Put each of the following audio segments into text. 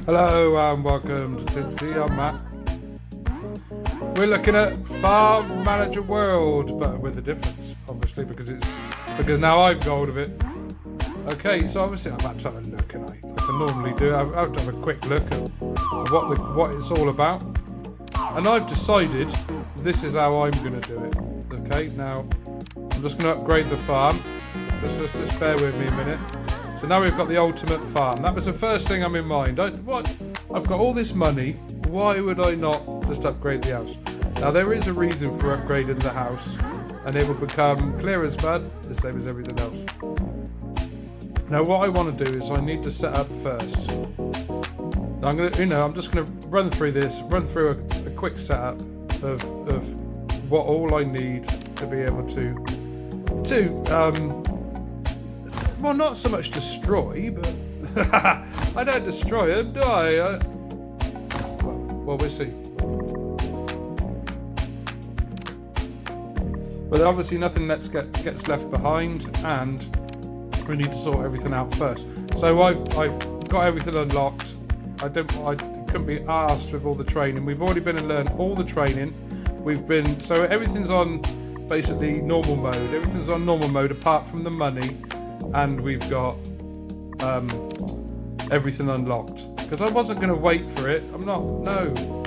Hello and welcome to Tinty. I'm Matt. We're looking at Farm Manager World, but with a difference, obviously, because now I've got hold of it. Okay, so obviously I've had to have a look, and I can normally do. I have to have a quick look at what it's all about, and I've decided this is how I'm going to do it. Okay, now I'm just going to upgrade the farm. Just bear with me a minute. So now we've got the ultimate farm. That was the first thing I'm in mind. I've got all this money. Why would I not just upgrade the house? Now there is a reason for upgrading the house, and it will become clear as mud, the same as everything else. Now what I want to do is I need to set up first. I'm just gonna run through a quick setup of what all I need to be able to well, not so much destroy, but I don't destroy them, do I? Well, we'll see. But obviously nothing gets left behind, and we need to sort everything out first. So I've got everything unlocked. I couldn't be arsed with all the training. We've already been and learned all the training. So everything's on basically normal mode. Everything's on normal mode apart from the money. And we've got everything unlocked, because I wasn't going to wait for it.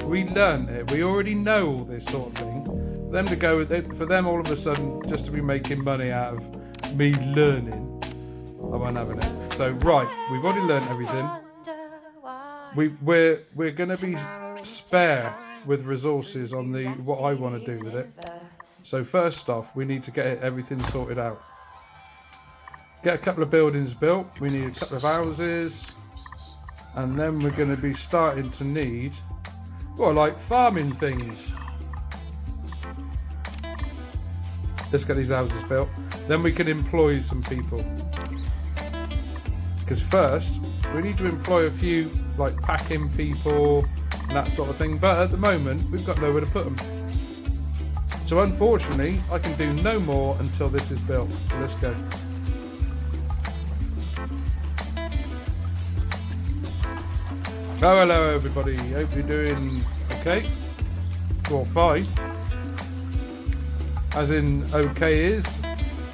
We learned it. We already know all this sort of thing. For them all of a sudden just to be making money out of me learning, I wasn't having it. So we've already learned everything. We're going to be spare with resources on what I want to do with it. So first off, we need to get everything sorted out. Get a couple of buildings built. We need a couple of houses, and then we're going to be starting to need, like farming things. Let's get these houses built. Then we can employ some people. Because first, we need to employ a few, like packing people and that sort of thing. But at the moment, we've got nowhere to put them. So unfortunately, I can do no more until this is built. So let's go. Oh, hello everybody, hope you're doing okay, or fine, as in okay is,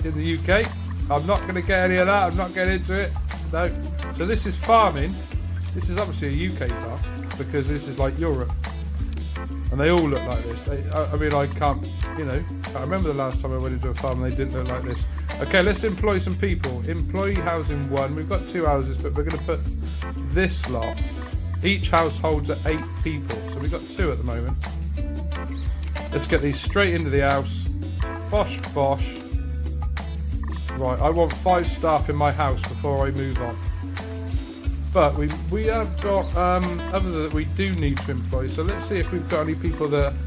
in the UK. I'm not going to get any of that, I'm not getting into it, no. So this is farming. This is obviously a UK farm, because this is like Europe, and they all look like this. I can't remember the last time I went into a farm and they didn't look like this. Okay, let's employ some people. Employee housing 1, we've got 2 houses, but we're going to put this lot. Each house holds 8 people, so we've got 2 at the moment. Let's get these straight into the house. Bosh, bosh. Right, I want 5 staff in my house before I move on. But we have got other that we do need to employ, so let's see if we've got any people that are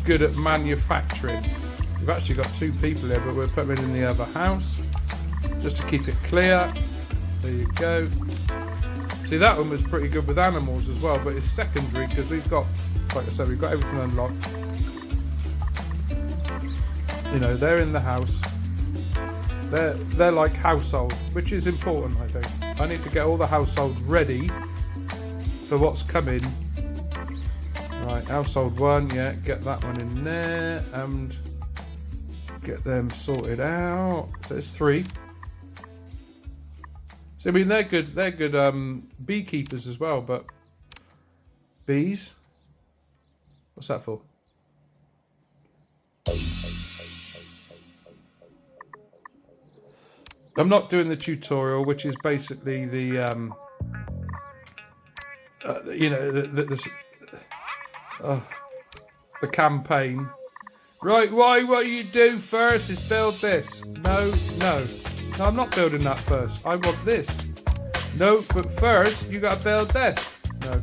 good at manufacturing. We've actually got 2 people here, but we'll put them in the other house, just to keep it clear. There you go. See, that one was pretty good with animals as well, but it's secondary because we've got, like I said, we've got everything unlocked. They're in the house. They're like household, which is important, I think. I need to get all the household ready for what's coming. Right, household 1, yeah, get that one in there and get them sorted out. So it's 3. So they're good beekeepers as well, but bees? What's that for? I'm not doing the tutorial, which is basically the campaign. Right, what you do first is build this. No, I'm not building that first. I want this. No, but first you gotta build this. No.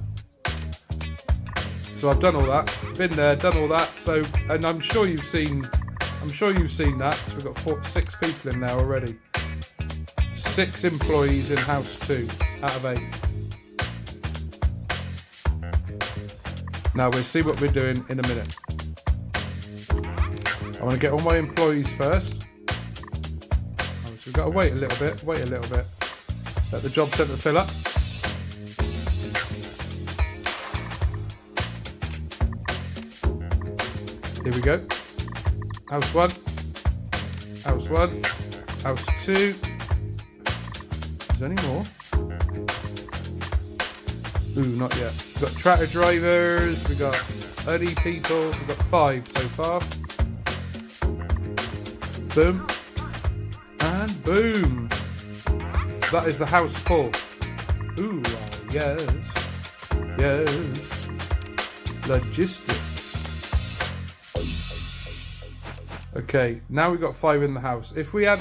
So I've done all that. Been there, done all that. So, and I'm sure you've seen that. So we've got 6 people in there already. 6 employees in house 2 out of 8. Now we'll see what we're doing in a minute. I want to get all my employees first. So we've got to wait a little bit. Let the job centre fill up. Here we go. House 1. House 1. House 2. Is there any more? Ooh, not yet. We've got tractor drivers, we've got 30 people, we've got 5 so far. Boom. And boom. That is the house full. Ooh, yes. Yes. Logistics. Okay, now we've got 5 in the house. If we had,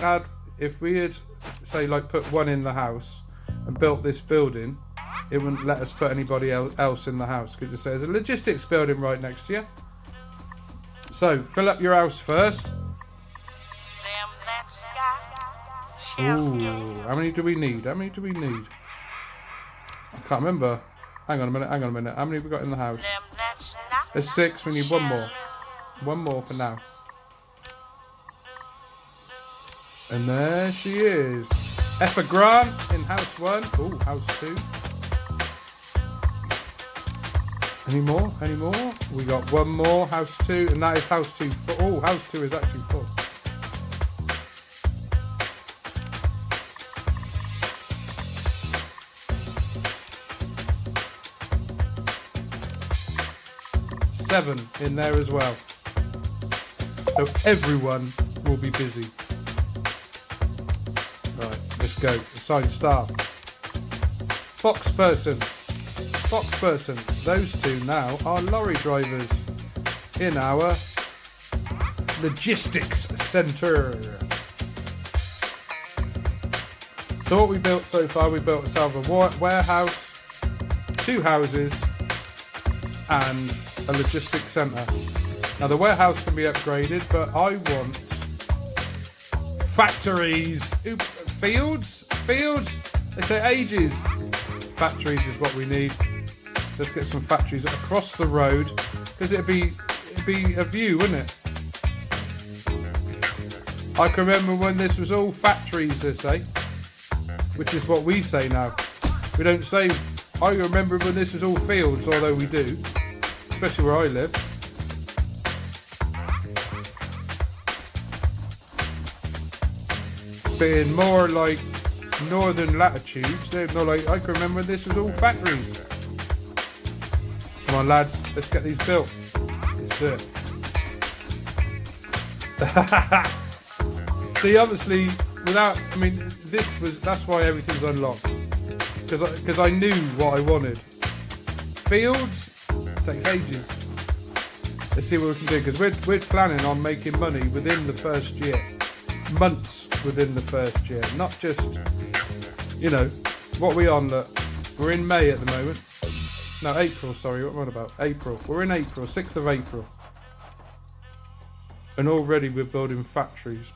say, like put 1 in the house and built this building, it wouldn't let us put anybody else in the house. Could just say there's a logistics building right next to you. So, fill up your house first. Ooh, how many do we need? How many do we need? I can't remember. Hang on a minute. How many have we got in the house? There's 6. We need 1 more. 1 more for now. And there she is. Effa Grant in house 1. Ooh, house 2. Any more? Any more? We got 1 more, house 2, and that is house 2. Oh, house 2 is actually full. Seven in there as well. So everyone will be busy. Right, let's go. Assign staff. Box person. Those 2 now are lorry drivers in our logistics centre. So what we built so far, we built ourselves a warehouse, 2 houses, and a logistics centre. Now the warehouse can be upgraded, but I want factories. Ooh, fields. They say ages. Factories is what we need. Let's get some factories across the road, because it'd be a view, wouldn't it? I can remember when this was all factories, they say, which is what we say now. We don't say, I remember when this was all fields, although we do, especially where I live. But in more like northern latitudes, they're not like, I can remember when this was all factories. Come on, lads, let's get these built. Let's do it. See, obviously, that's why everything's unlocked. Because I knew what I wanted. Fields takes ages. Let's see what we can do, because we're planning on making money within the first year. Months within the first year. Not just, what are we on? Look, we're in May at the moment. No, April, sorry, what am I on about? April. We're in April, 6th of April. And already we're building factories.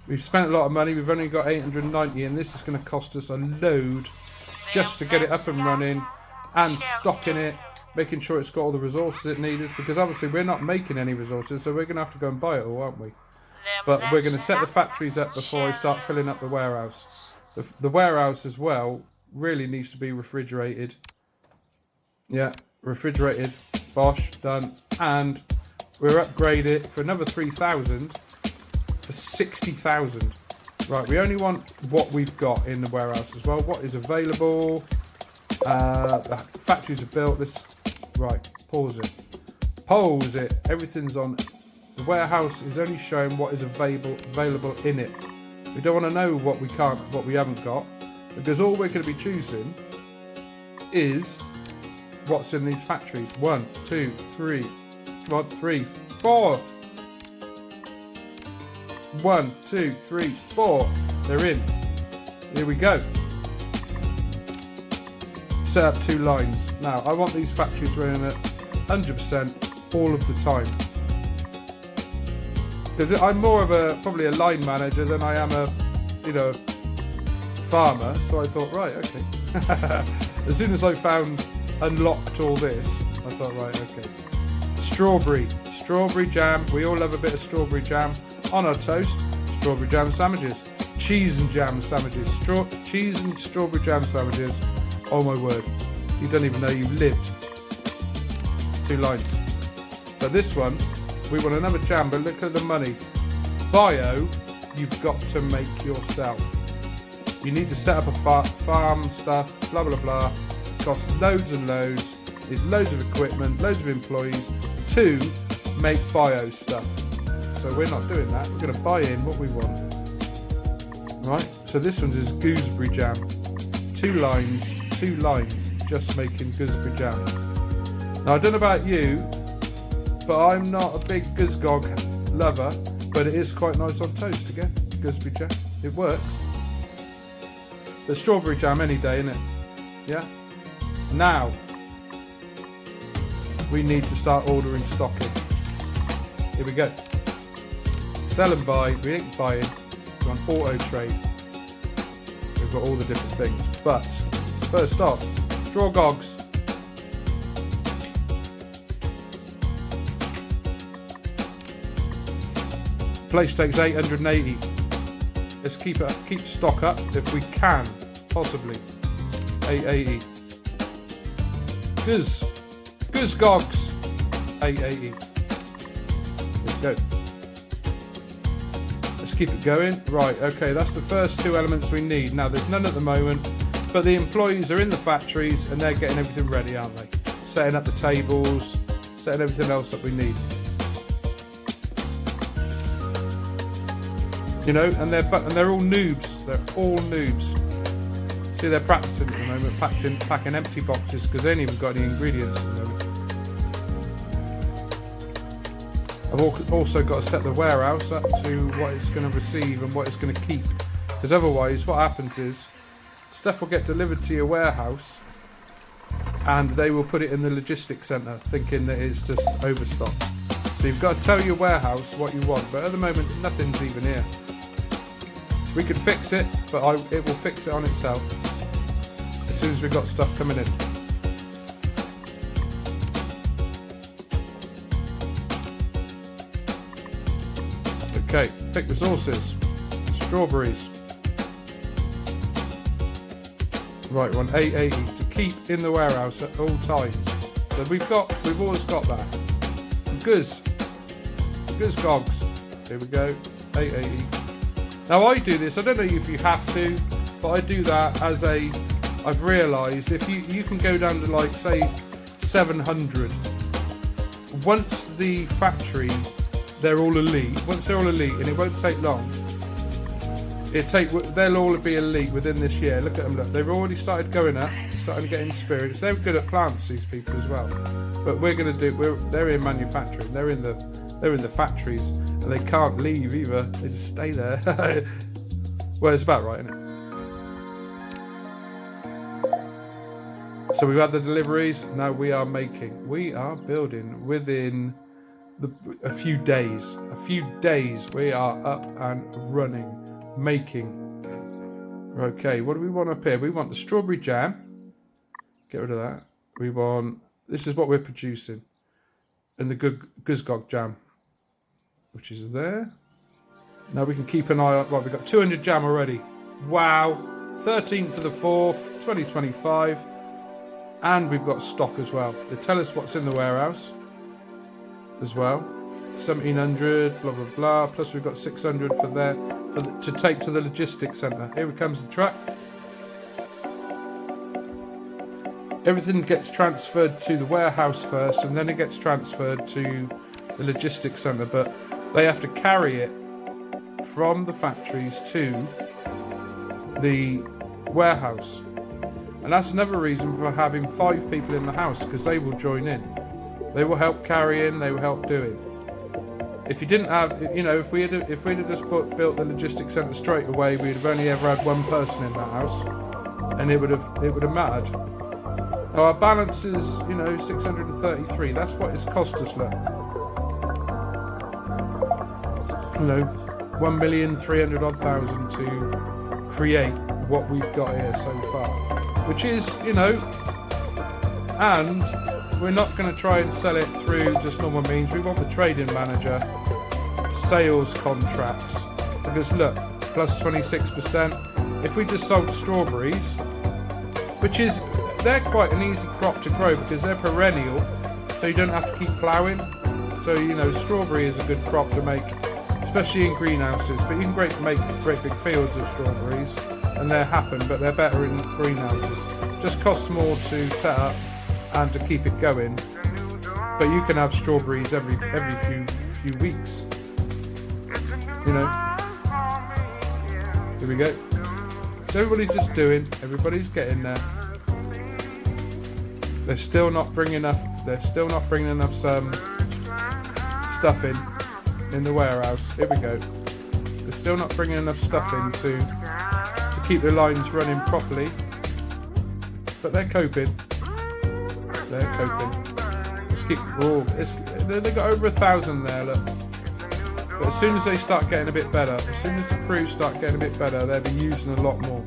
We've spent a lot of money, we've only got 890, and this is going to cost us a load just to get it up and running and stocking it, making sure it's got all the resources it needs, because obviously we're not making any resources, so we're going to have to go and buy it all, aren't we? But we're going to set the factories up before I start filling up the warehouse. The warehouse as well really needs to be refrigerated. Yeah, refrigerated, bosh, done, and we're upgraded for another 3,000 for 60,000. Right, we only want what we've got in the warehouse as well. What is available? The factories are built. Right, pause it. Everything's on. The warehouse is only showing what is available in it. We don't want to know what we haven't got, because all we're going to be choosing is what's in these factories. 1, 2, 3, 4. 1, 2, 3, 4. They're in. Here we go. Set up 2 lines. Now, I want these factories running at 100% all of the time. Because I'm more of probably a line manager than I am a farmer. So I thought, right, okay. As soon as I unlocked all this, I thought, right, okay. Strawberry jam. We all love a bit of strawberry jam on our toast. Strawberry jam sandwiches. cheese and jam sandwiches. Cheese and strawberry jam sandwiches. Oh my word. You don't even know you lived. 2 lines. But this one, we want another jam, but look at the money. Bio, you've got to make yourself. You need to set up a farm stuff, blah, blah, blah. Costs loads and loads. Need loads of equipment, loads of employees to make bio stuff. So we're not doing that. We're going to buy in what we want. Right, so this one is gooseberry jam. 2 lines, just making gooseberry jam. Now I don't know about you, but I'm not a big goosegog lover, but it is quite nice on toast again, gooseberry jam. It works. But strawberry jam any day, innit? Yeah? Now, we need to start ordering stocking. Here we go. Sell and buy, we ain't buying. We're on auto trade. We've got all the different things. But first off, straw gogs. Place takes 880. Let's keep stock up if we can, possibly. 880. Goose gogs. 880. Let's go. Let's keep it going. Right, okay, that's the first 2 elements we need. Now, there's none at the moment, but the employees are in the factories and they're getting everything ready, aren't they? Setting up the tables, setting everything else that we need. You know, and they're all noobs. They're all noobs. See, they're practicing at the moment, packing empty boxes because they ain't even got any ingredients at the moment. I've also got to set the warehouse up to what it's going to receive and what it's going to keep. Because otherwise, what happens is, stuff will get delivered to your warehouse and they will put it in the logistics centre thinking that it's just overstock. So you've got to tell your warehouse what you want, but at the moment, nothing's even here. We could fix it, but it will fix it on itself as soon as we've got stuff coming in. Okay, pick resources. Strawberries. Right, we want 880 to keep in the warehouse at all times. So we've always got that. Goose gogs. Here we go. 880. Now I do this, I don't know if you have to, but I do that as I've realised if you can go down to like say 700. Once the factory, they're all elite, and it won't take long, they'll all be elite within this year. Look at them, look, they've already started going up, starting to get experience. They're good at plants, these people as well. But they're in manufacturing, they're in the factories, and they can't leave either. They just stay there. Well, it's about right, isn't it? So we've had the deliveries. Now we are building within a few days. We are up and running, making. Okay, what do we want up here? We want the strawberry jam. Get rid of that. This is what we're producing. And the Goosegog jam, which is there. Now we can keep an eye on. Right, we've got 200 jam already. Wow. 13th of the 4th, 2025. And we've got stock as well. They tell us what's in the warehouse as well. 1700, blah, blah, blah. Plus we've got 600 to take to the logistics centre. Here comes the truck. Everything gets transferred to the warehouse first, and then it gets transferred to the logistics centre, but they have to carry it from the factories to the warehouse. And that's another reason for having 5 people in the house, because they will join in. They will help carrying, they will help doing. If you didn't have, if we'd have just built the logistics centre straight away, we'd have only ever had 1 person in that house, and it would have mattered. Now our balance is, 633. That's what it's cost us, look. 1,300,000 to create what we've got here so far. Which is, and we're not going to try and sell it through just normal means. We want the trading manager, sales contracts. Because look, plus 26%. If we just sold strawberries, which is, they're quite an easy crop to grow because they're perennial, so you don't have to keep ploughing. So, you know, strawberry is a good crop to make, especially in greenhouses, but you can make great big fields of strawberries, and they happen, but they're better in greenhouses. Just costs more to set up and to keep it going, but you can have strawberries every few weeks. You know. Here we go. So everybody's just doing. Everybody's getting there. They're still not bringing enough. They're still not bringing enough stuff in the warehouse. Here we go. They're still not bringing enough stuff in to keep the lines running properly. But they're coping. They're coping. Let's keep. Oh, they've got over 1,000 there. Look. But as soon as they start getting a bit better, as soon as the crews start getting a bit better, they'll be using a lot more,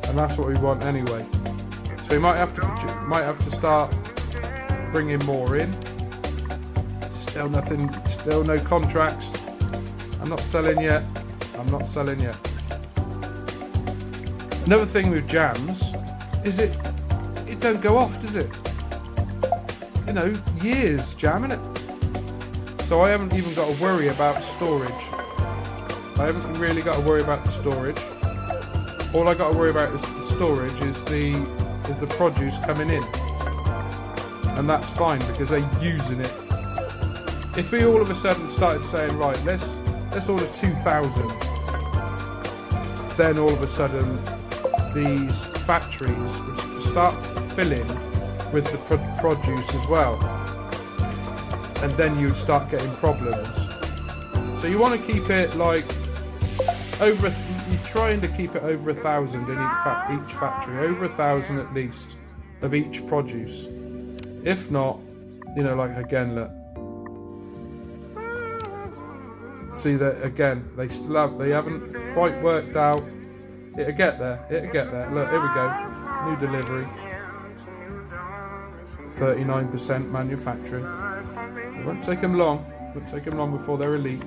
and that's what we want anyway. So we might have to start bringing more in. Still nothing. Still no contracts. I'm not selling yet. I'm not selling yet. Another thing with jams is it don't go off, does it? You know, years jamming it. So I haven't even got to worry about storage. I haven't really got to worry about the storage. All I got to worry about is the storage is the produce coming in. And that's fine because they're using it. If we all of a sudden started saying, right, let's order 2,000, then all of a sudden these factories would start filling with the produce as well, and then you'd start getting problems. So you want to keep it like you're trying to keep it over 1,000 in each factory, over 1,000 at least of each produce. If not, you know, like again, look. See that again? They haven't quite worked out. It'll get there. Look, here we go. New delivery. 39% manufacturing. It won't take them long. It won't take them long before they're elite.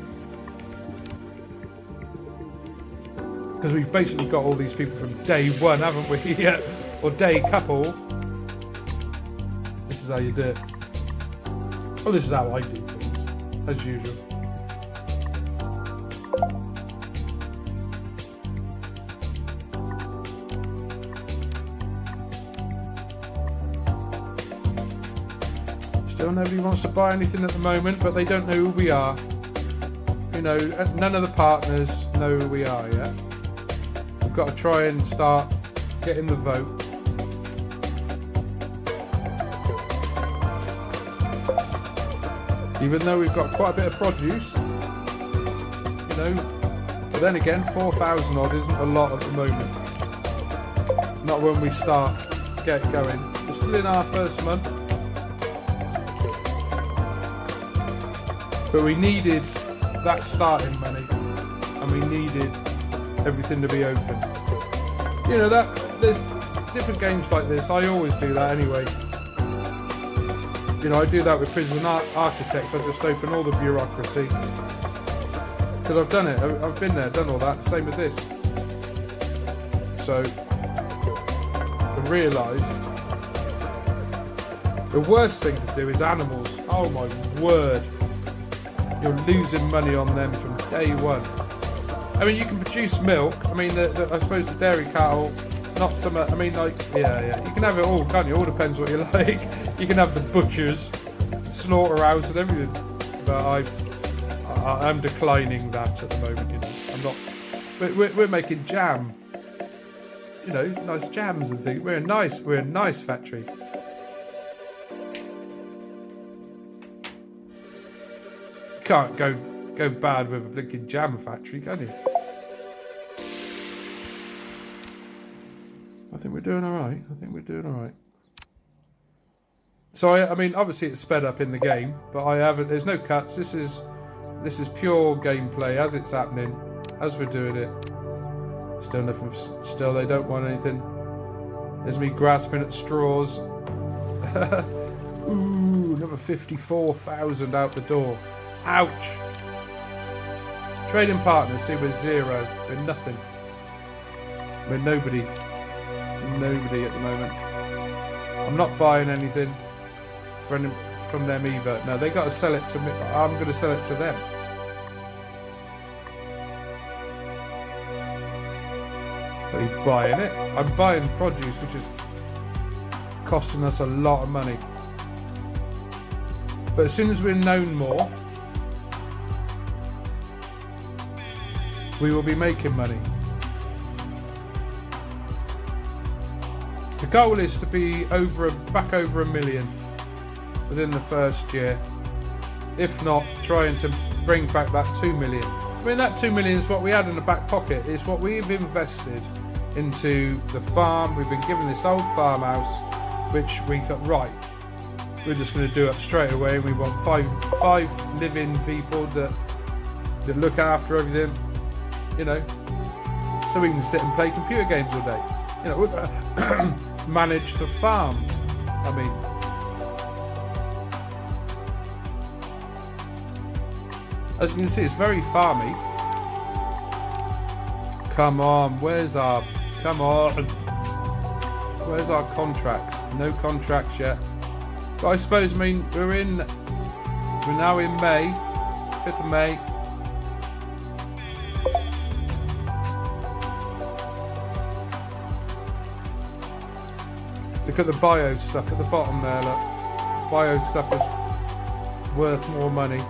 Because we've basically got all these people from day one, haven't we? Yeah. Or day couple. This is how you do it. Well, this is how I do things, as usual. Still nobody wants to buy anything at the moment, but they don't know who we are. You know, none of the partners know who we are yet. We've got to try and start getting the vote. Even though we've got quite a bit of produce, you know, but then again, 4,000 odd isn't a lot at the moment. Not when we start get going. We're still in our first month. But we needed that starting money, and we needed everything to be open. You know, there's different games like this. I always do that anyway. You know, I do that with Prison Architect. I just open all the bureaucracy because I've done it. I've been there, done all that. Same with this. So I realised the worst thing to do is animals. Oh my word. You're losing money on them from day one. I mean, you can produce milk. I mean, I suppose the dairy cattle, not some. I mean, like, yeah. You can have it all, can't you? All depends what you like. You can have the butchers, slaughterhouse, and everything. But I'm declining that at the moment. You know, I'm not. We're making jam. You know, nice jams and things. We're a nice factory. Can't go bad with a blinking jam factory, can you? I think we're doing alright. So I mean, obviously it's sped up in the game, but there's no cuts. This is pure gameplay as it's happening, as we're doing it. Still nothing. Still they don't want anything. There's me grasping at straws. Ooh, another 54,000 out the door. Ouch. Trading partners, see, we're zero. We're nothing. We're nobody. Nobody at the moment. I'm not buying anything from them either. No, they got to sell it to me. I'm going to sell it to them. Are you buying it? I'm buying produce, which is costing us a lot of money. But as soon as we're known more, we will be making money. The goal is to be back over 1 million within the first year. If not, trying to bring back that 2 million. I mean, that 2 million is what we had in the back pocket. It's what we've invested into the farm. We've been given this old farmhouse, which we thought, right, we're just going to do up straight away. We want five living people that look after everything, you know, so we can sit and play computer games all day. You know, manage the farm. I mean, as you can see, it's very farmy. Come on, where's our contracts? No contracts yet. But I suppose, I mean, we're now in May, 5th of May. Look at the bio stuff at the bottom there, look. Bio stuff is worth more money.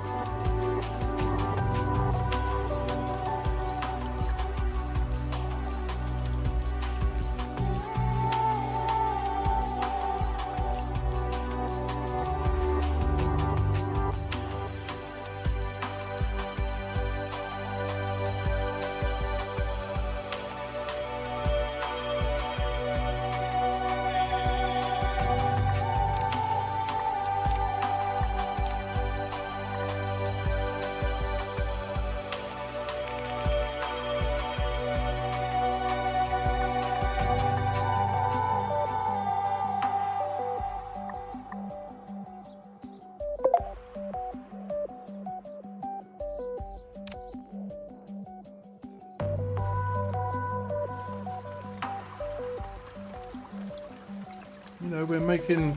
You know, we're making,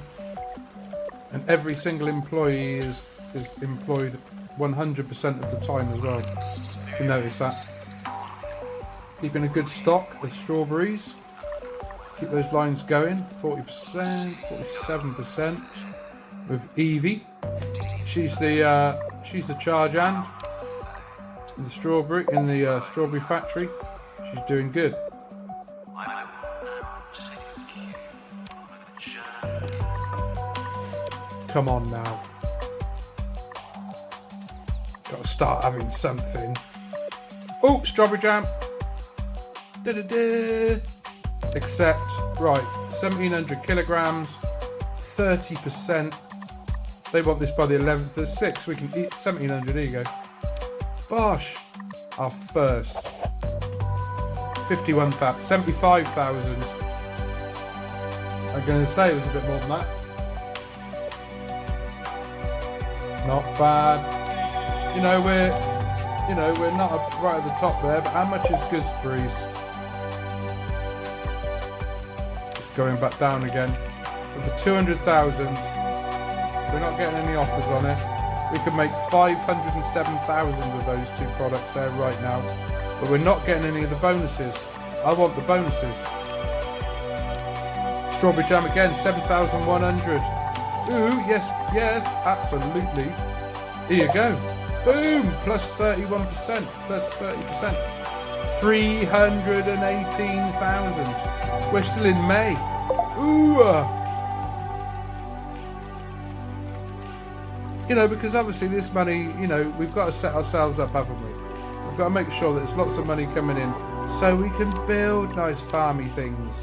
and every single employee is employed 100% of the time as well. You notice that. Keeping a good stock of strawberries. Keep those lines going. 40%, 47% with Evie. She's the charge hand in the strawberry factory. She's doing good. Come on now. Got to start having something. Oh, strawberry jam. Da-da-da. Except, right, 1,700 kilograms, 30%. They want this by the 11th of 6th. We can eat 1,700. There you go. Bosh. Our first. 75,000. I'm going to say it was a bit more than that. Not bad. We're not up right at the top there, but how much is gooseberries? It's going back down again. But for 200,000, we're not getting any offers on it. We could make 507,000 with those two products there right now, but we're not getting any of the bonuses. I want the bonuses. Strawberry jam again, 7,100. Ooh, yes, absolutely. Here you go. Boom, plus 31%, plus 30%. 318,000. We're still in May. Ooh. Because obviously this money, we've got to set ourselves up, haven't we? We've got to make sure that there's lots of money coming in so we can build nice farmy things.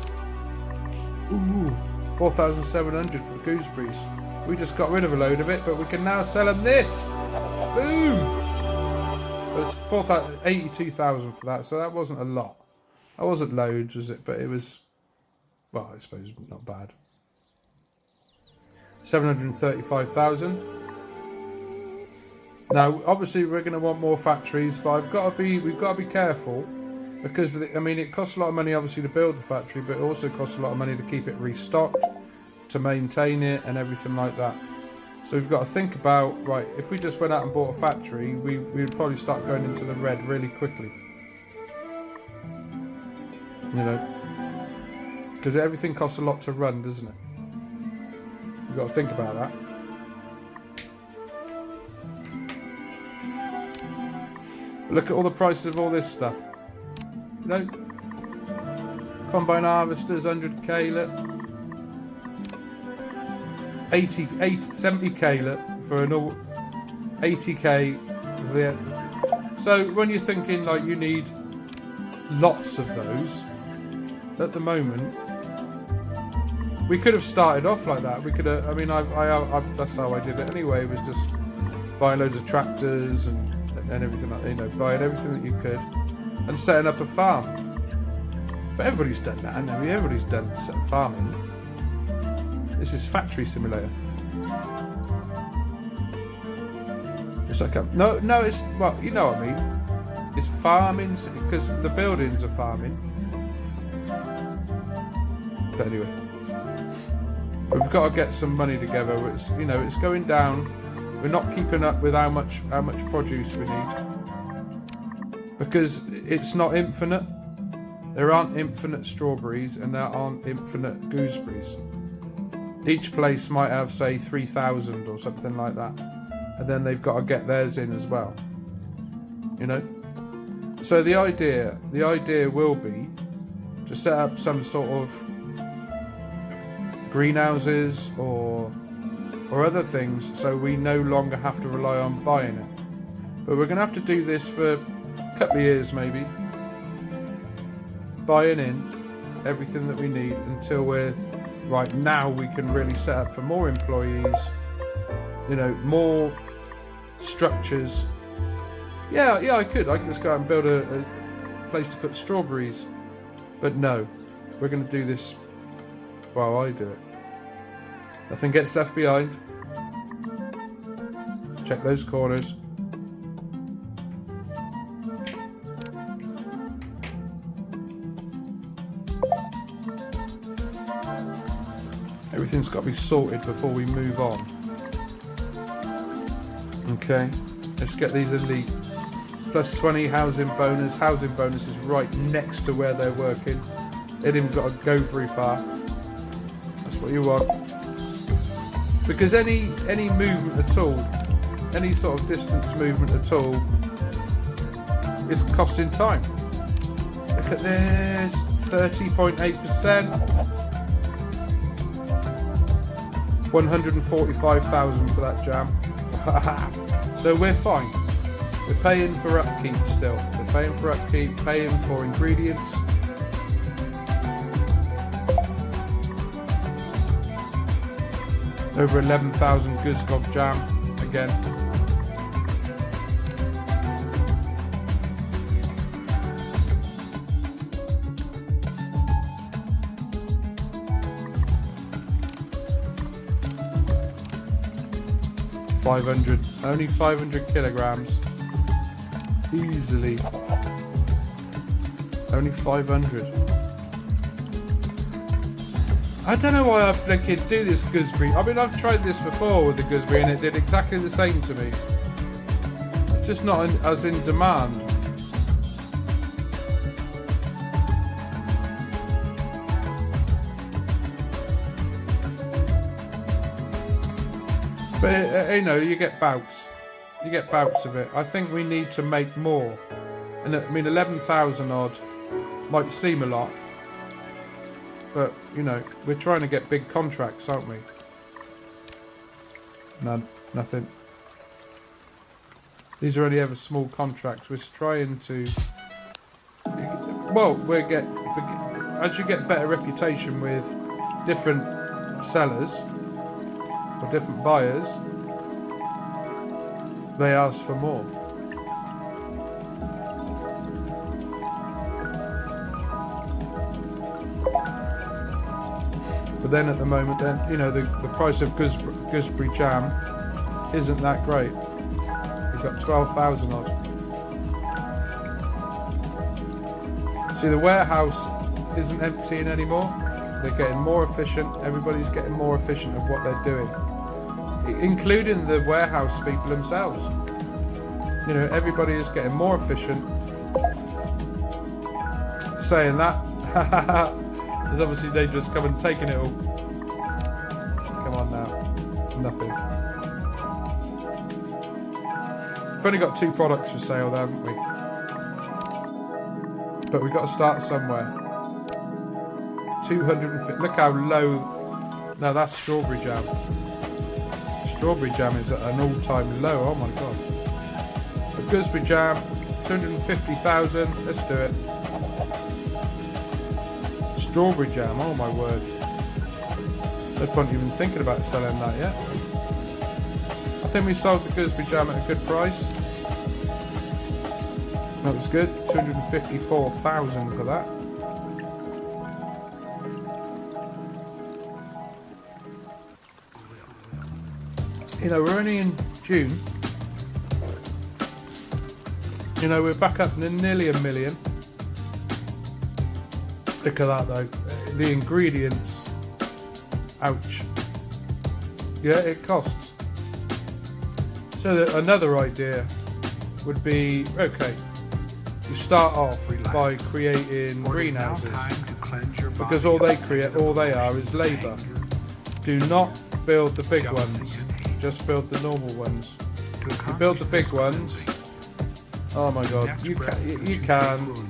Ooh, 4,700 for the gooseberries. We just got rid of a load of it, but we can now sell them this. Boom! But it's 82,000 for that, so that wasn't a lot. That wasn't loads, was it? But it was, well, I suppose not bad. 735,000. Now, obviously, we're going to want more factories, but we've got to be careful because I mean, it costs a lot of money, obviously, to build the factory, but it also costs a lot of money to keep it restocked, to maintain it, and everything like that. So we've got to think about, right, if we just went out and bought a factory, we would probably start going into the red really quickly. You know, because everything costs a lot to run, doesn't it? You've got to think about that. Look at all the prices of all this stuff. You know, combine harvesters, 100k, look. 70k, look, for an all 80k. So when you're thinking like you need lots of those, at the moment, we could have started off like that. We could have, I mean, I that's how I did it anyway, was just buying loads of tractors and everything like that, you know, buying everything that you could and setting up a farm. But everybody's done that, hasn't they? Everybody's done farming. This is Factory Simulator. It's like no, it's, well, you know what I mean. It's farming because the buildings are farming. But anyway, we've got to get some money together. It's, you know, it's going down. We're not keeping up with how much produce we need because it's not infinite. There aren't infinite strawberries and there aren't infinite gooseberries. Each place might have, say, 3,000 or something like that, and then they've got to get theirs in as well. You know. So the idea will be to set up some sort of greenhouses or other things, so we no longer have to rely on buying it. But we're going to have to do this for a couple of years, maybe, buying in everything that we need until we're right. Now we can really set up for more employees, you know, more structures. Yeah, I could just go out and build a place to put strawberries, but no, we're going to do this while I do it. Nothing gets left behind. Check those corners. Everything's got to be sorted before we move on. Okay, let's get these elite. Plus 20 housing bonus. Housing bonus is right next to where they're working. They didn't got to go very far. That's what you want. Because any movement at all, any sort of distance movement at all, is costing time. Look at this, 30.8%, 145,000 for that jam. So we're fine. We're paying for upkeep still. We're paying for upkeep, paying for ingredients. Over 11,000 Guzgog jam again. Only 500 kilograms. Easily. Only 500. I don't know why I do this gooseberry. I mean, I've tried this before with the gooseberry and it did exactly the same to me. It's just not as in demand. But, you know, you get bouts. You get bouts of it. I think we need to make more. And I mean, 11,000 odd might seem a lot. But, you know, we're trying to get big contracts, aren't we? None. Nothing. These are only ever small contracts. We're trying to... Well, as you get better reputation with different sellers or different buyers, they ask for more. But then at the moment, then, you know, the price of gooseberry jam isn't that great. We've got 12,000 odd. See, the warehouse isn't emptying anymore. They're getting more efficient. Everybody's getting more efficient of what they're doing, including the warehouse people themselves. You know, everybody is getting more efficient. Saying that, there's obviously they just come and taken it all. Come on now, nothing. We've only got 2 products for sale there, haven't we? But we've got to start somewhere. 250. Look how low. No, that's strawberry jam. Strawberry jam is at an all-time low. Oh my god. A gooseberry jam, 250,000. Let's do it. Strawberry jam. Oh my word. No point even thinking about selling that yet. I think we sold the gooseberry jam at a good price. That was good. 254,000 for that. You know, we're only in June. You know, we're back up to nearly 1 million. Look at that though. The ingredients. Ouch. Yeah, it costs. So another idea would be, okay, you start off by creating greenhouses, because all they are is labour. Do not build the big ones, just build the normal ones. If you build the big ones, oh my god, you can,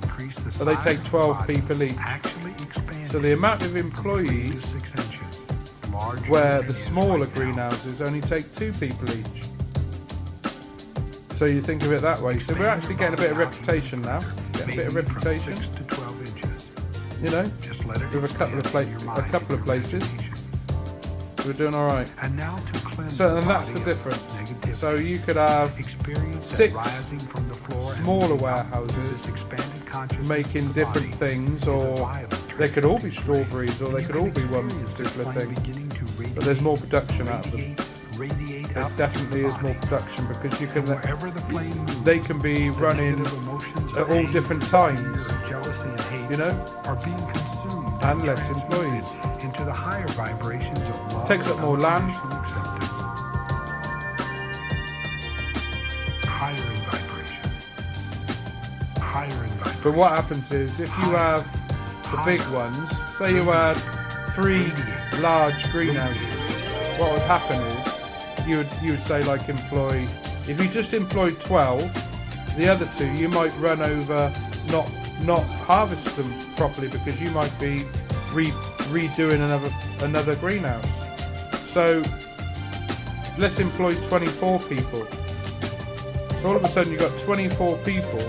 but they take 12 people each. So the amount of employees where the smaller greenhouses only take 2 people each. So you think of it that way. So we're actually getting a bit of reputation now. Getting a bit of reputation. You know, with a couple of places. We're doing all right. So and that's the difference. So you could have 6 smaller warehouses making different things, or they could all be strawberries, or they could all be one particular thing. But there's more production out of them. There definitely is more production, because you can. They can be running at all different times. You know, and less employees. Takes up more land. But what happens is, if you have the big ones, say you had 3 large greenhouses, what would happen is you would say, like, employ. If you just employed 12, the other 2 you might run over, not harvest them properly, because you might be redoing another greenhouse. So let's employ 24 people. So all of a sudden you've got 24 people,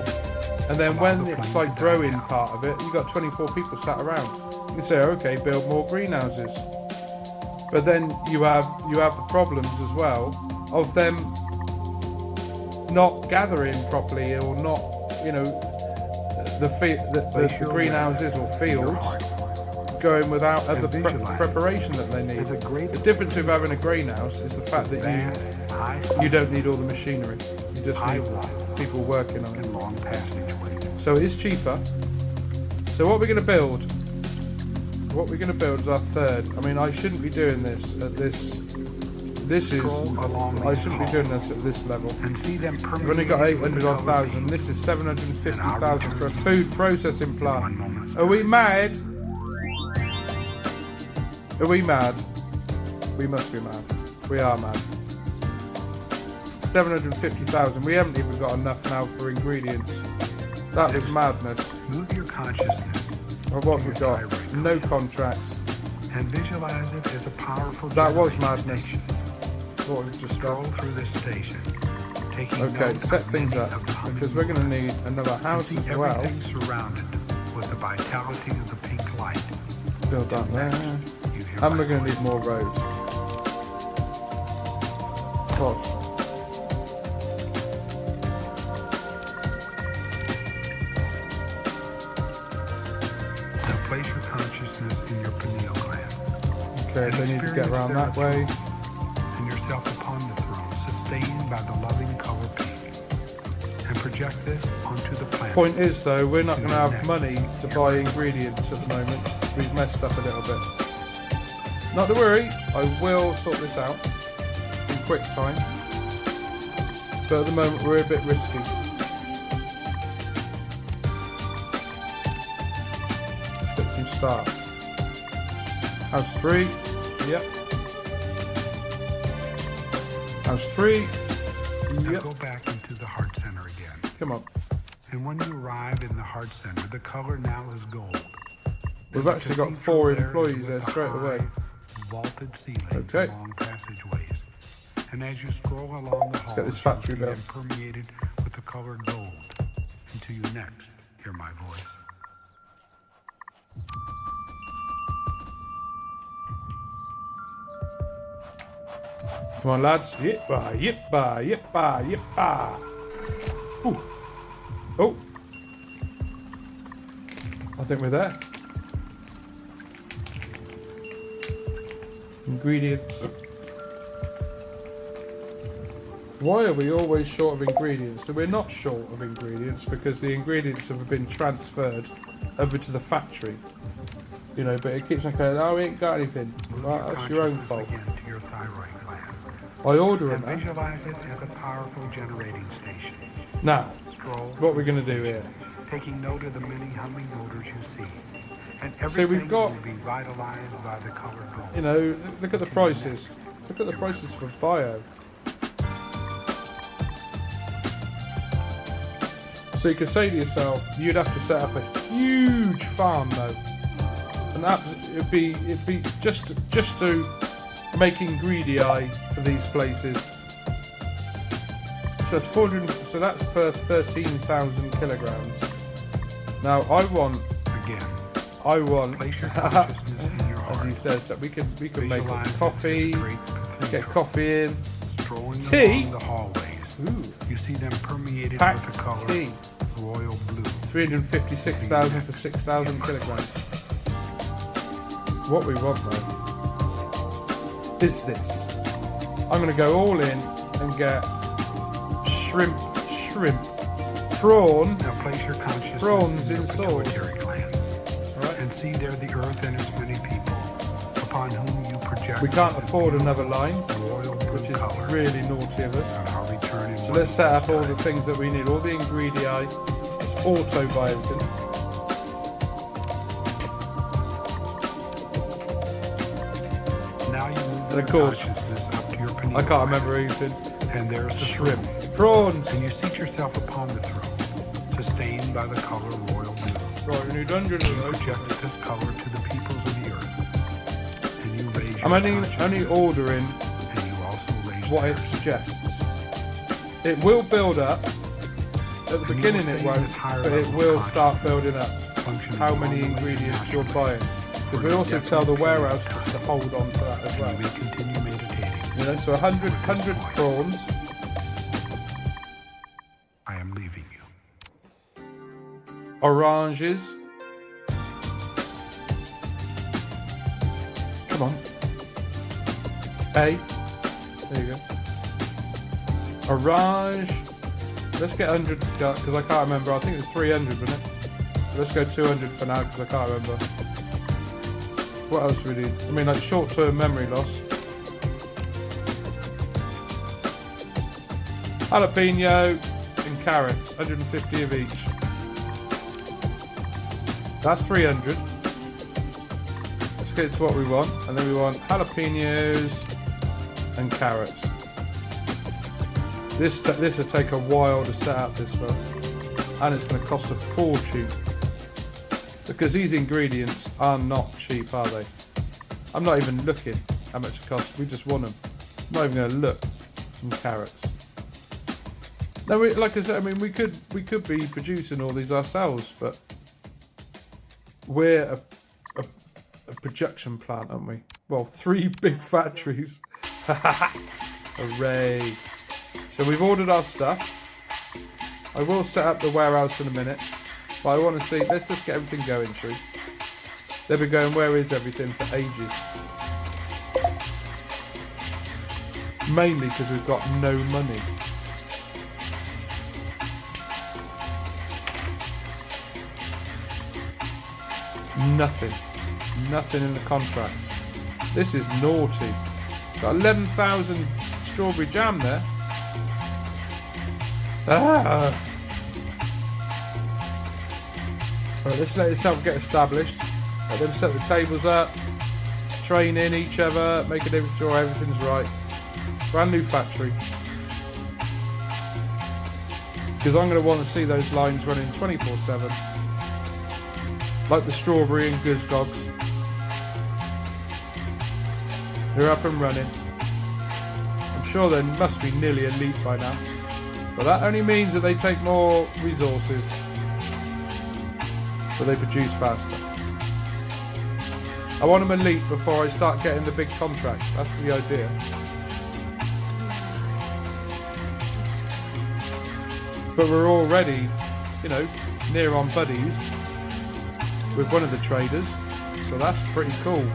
and then when it's like growing part of it, you've got 24 people sat around. You can say, okay, build more greenhouses. But then you have the problems as well of them not gathering properly, or not, you know, the greenhouses or fields going without other preparation that they need. The difference with having a greenhouse is the fact that you don't need all the machinery. You just need people working on it. So it is cheaper. So what we're going to build? What we're going to build is our 3rd. I mean, I shouldn't be doing this at this. I shouldn't be doing this at this level. We've only got 800,000. This is 750,000 for a food processing plant. Are we mad? Are we mad? We must be mad. We are mad. 750,000. We haven't even got enough now for ingredients. That was madness. Move your consciousness. Or what we got? No contracts. And visualize it as a powerful. That was madness. What we've just Stroll got. through this station. Okay, set things up, because we're going to need another house as well. Everything surrounded with the vitality of the pink light. Build that there. And we're going to need more roads. God. Now place your consciousness in your pineal gland. Okay, they need to get around that way. And yourself upon the throne, sustained by the loving color pink. project this onto the planet. Point is though, we're not going to have money to buy ingredients at the moment. We've messed up a little bit. Not to worry, I will sort this out in quick time. But at the moment we're a bit risky. Let's get some starts. House 3, yep. House 3, Now yep. go back into the heart center again. Come on. And when you arrive in the heart center, the color now is gold. We've There's a actually got cathedral 4 there employees with there a straight away. high vaulted ceilings Okay. and long passageways. And as you scroll along the halls, get this factory you'll bell. see them permeated with the color gold. Until you next hear my voice. Come on, lads. Yippa, yippa, yippa, yippa. Ooh. Oh. I think we're there. Ingredients. Why are we always short of ingredients? So we're not short of ingredients because the ingredients have been transferred over to the factory. You know, but it keeps on going, oh, we ain't got anything. Move Well, that's your own consciousness fault. again to your thyroid gland. I order And it now. visualize it as a powerful generating station. Now, Scroll. what we're going to do here. Taking note of the many humming motors you see. And So everything we've got- will be vitalized by the color gold. You know, look at the prices. Look at the prices for bio. So you could say to yourself, you'd have to set up a huge farm though, and that it'd be just to make ingredii for these places. So it's 400. So that's per 13,000 kilograms. Now I want, Again, place your as consciousness in your heart. he says, that we can make Visualize it as a coffee, great get cathedral. coffee in. Strolling tea. along the hallways, Ooh, you see them permeated packed with the color tea. royal blue. 356,000 for 6,000 kilograms. What we want though is this. I'm going to go all in and get shrimp, prawn, Now place your consciousness Prawns in your in sauce. pituitary gland right? and see there the earth and its many people upon whom you project. We can't afford another line, royal blue which is color. really naughty of us. And I'll return in So one let's set up all the things that we need, all the ingredients. Let's auto buy everything. Now you move And your of course, consciousness up to your pineal I can't remember anything. gland, and there's the Shrimp, throne. prawns. And you seat yourself upon the throne, sustained by the color royal blue. Right, we need 100 of those. Project this color to the peoples of the earth. And you raise I'm your only consciousness, ordering and you also raise what the it earth. suggests. It will build up. At the beginning it won't, but it will start building up Functioning how many normally and ingredients you're naturally. buying. Because we also tell the warehouse just to hold on to that as well. You may continue meditating. You know, so 100 prawns. I am leaving you. Oranges. Come on. A. There you go. Orange. Let's get 100 because I can't remember. I think it's 300, wasn't it? Let's go 200 for now because I can't remember. What else do we need? I mean, like short-term memory loss. Jalapeno and carrots, 150 of each. That's 300. Let's get it to what we want, and then we want jalapenos and carrots. This will take a while to set up this one, and it's going to cost a fortune because these ingredients are not cheap, are they? I'm not even looking how much it costs. We just want them. I'm not even going to look. And carrots. No, like I said, I mean, we could be producing all these ourselves, but we're a production plant, aren't we? Well, 3 big factories. Hooray! So we've ordered our stuff. I will set up the warehouse in a minute, but I want to see. Let's just get everything going, True. They'll be going, where is everything for ages? Mainly because we've got no money. Nothing. Nothing in the contract. This is naughty. Got 11,000 strawberry jam there. Ah. Right, let's let itself get established. Let them set the tables up, training each other, making sure everything's right. Brand new factory. Because I'm going to want to see those lines running 24/7. Like the strawberry and Guzgogs. They're up and running. I'm sure they must be nearly elite by now. But that only means that they take more resources. So they produce faster. I want them elite before I start getting the big contracts. That's the idea. But we're already, you know, near on buddies with one of the traders. So that's pretty cool.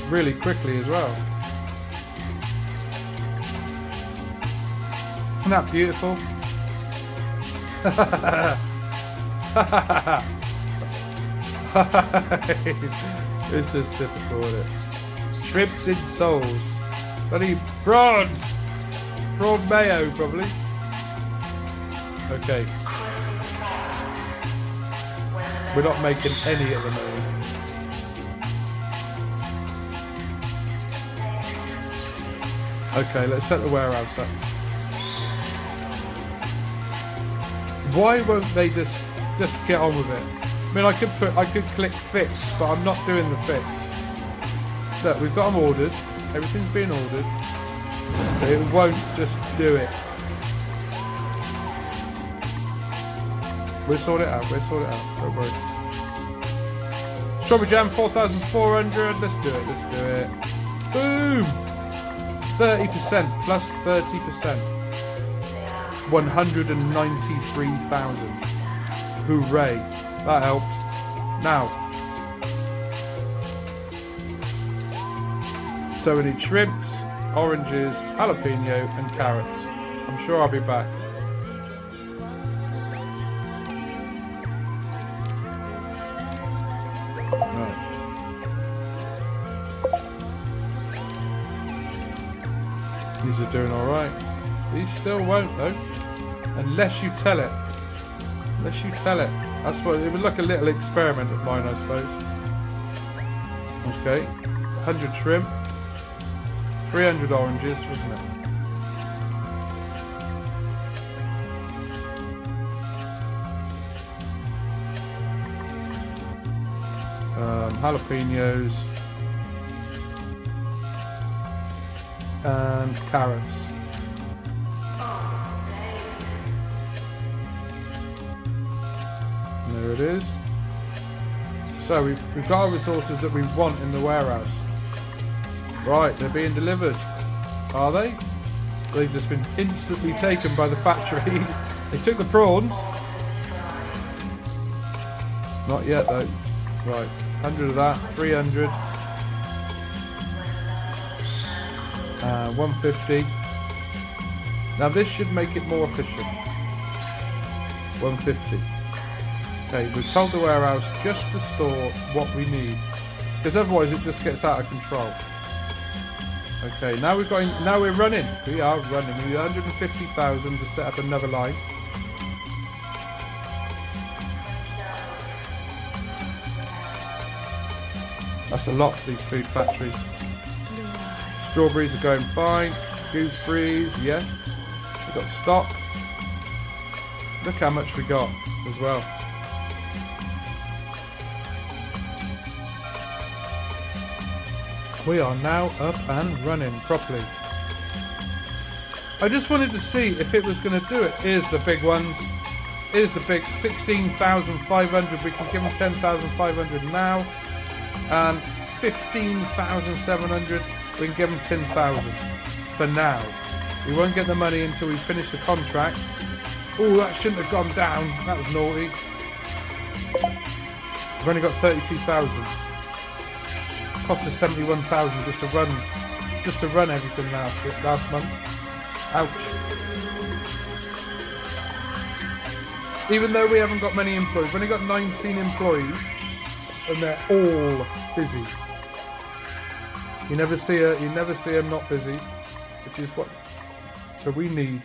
Really quickly as well. Isn't that beautiful? It's just typical, isn't it? Shrimps in souls. Bloody prawns! Prawn mayo, probably. Okay. We're not making any at the moment. Okay, let's set the warehouse up. Why won't they just get on with it? I mean, I could click fix, but I'm not doing the fix. Look, we've got them ordered. Everything's being ordered. But it won't just do it. We'll sort it out. Don't worry. Strawberry jam, 4,400. Let's do it. Boom! 30% plus 30%. 193,000. Hooray. That helped. Now. So we need shrimps, oranges, jalapeno and carrots. I'm sure I'll be back. Right. These are doing alright. These still won't though. Unless you tell it. That's what it was, like a little experiment of mine, I suppose. Okay. 100 shrimp. 300 oranges, wasn't it? Jalapenos. And carrots. There it is. So we've got our resources that we want in the warehouse. Right, they're being delivered. Are they? They've just been instantly taken by the factory. They took the prawns. Not yet though. Right, 100 of that, 300. 150. Now this should make it more efficient. 150. Okay, we've told the warehouse just to store what we need, because otherwise it just gets out of control. Okay, now we're running. We are running. We need 150,000 to set up another line. That's a lot for these food factories. Strawberries are going fine. Gooseberries, yes. We've got stock. Look how much we got as well. We are now up and running properly. I just wanted to see if it was going to do it. Here's the big ones. Here's the big 16,500. We can give them 10,500 now. And 15,700. We can give them 10,000 for now. We won't get the money until we finish the contract. Oh, that shouldn't have gone down. That was naughty. We've only got 32,000. Cost us 71,000 just to run everything last month. Ouch. Even though we haven't got many employees, we've only got 19 employees. and they're all busy. You never see them not busy, which is what. So we need.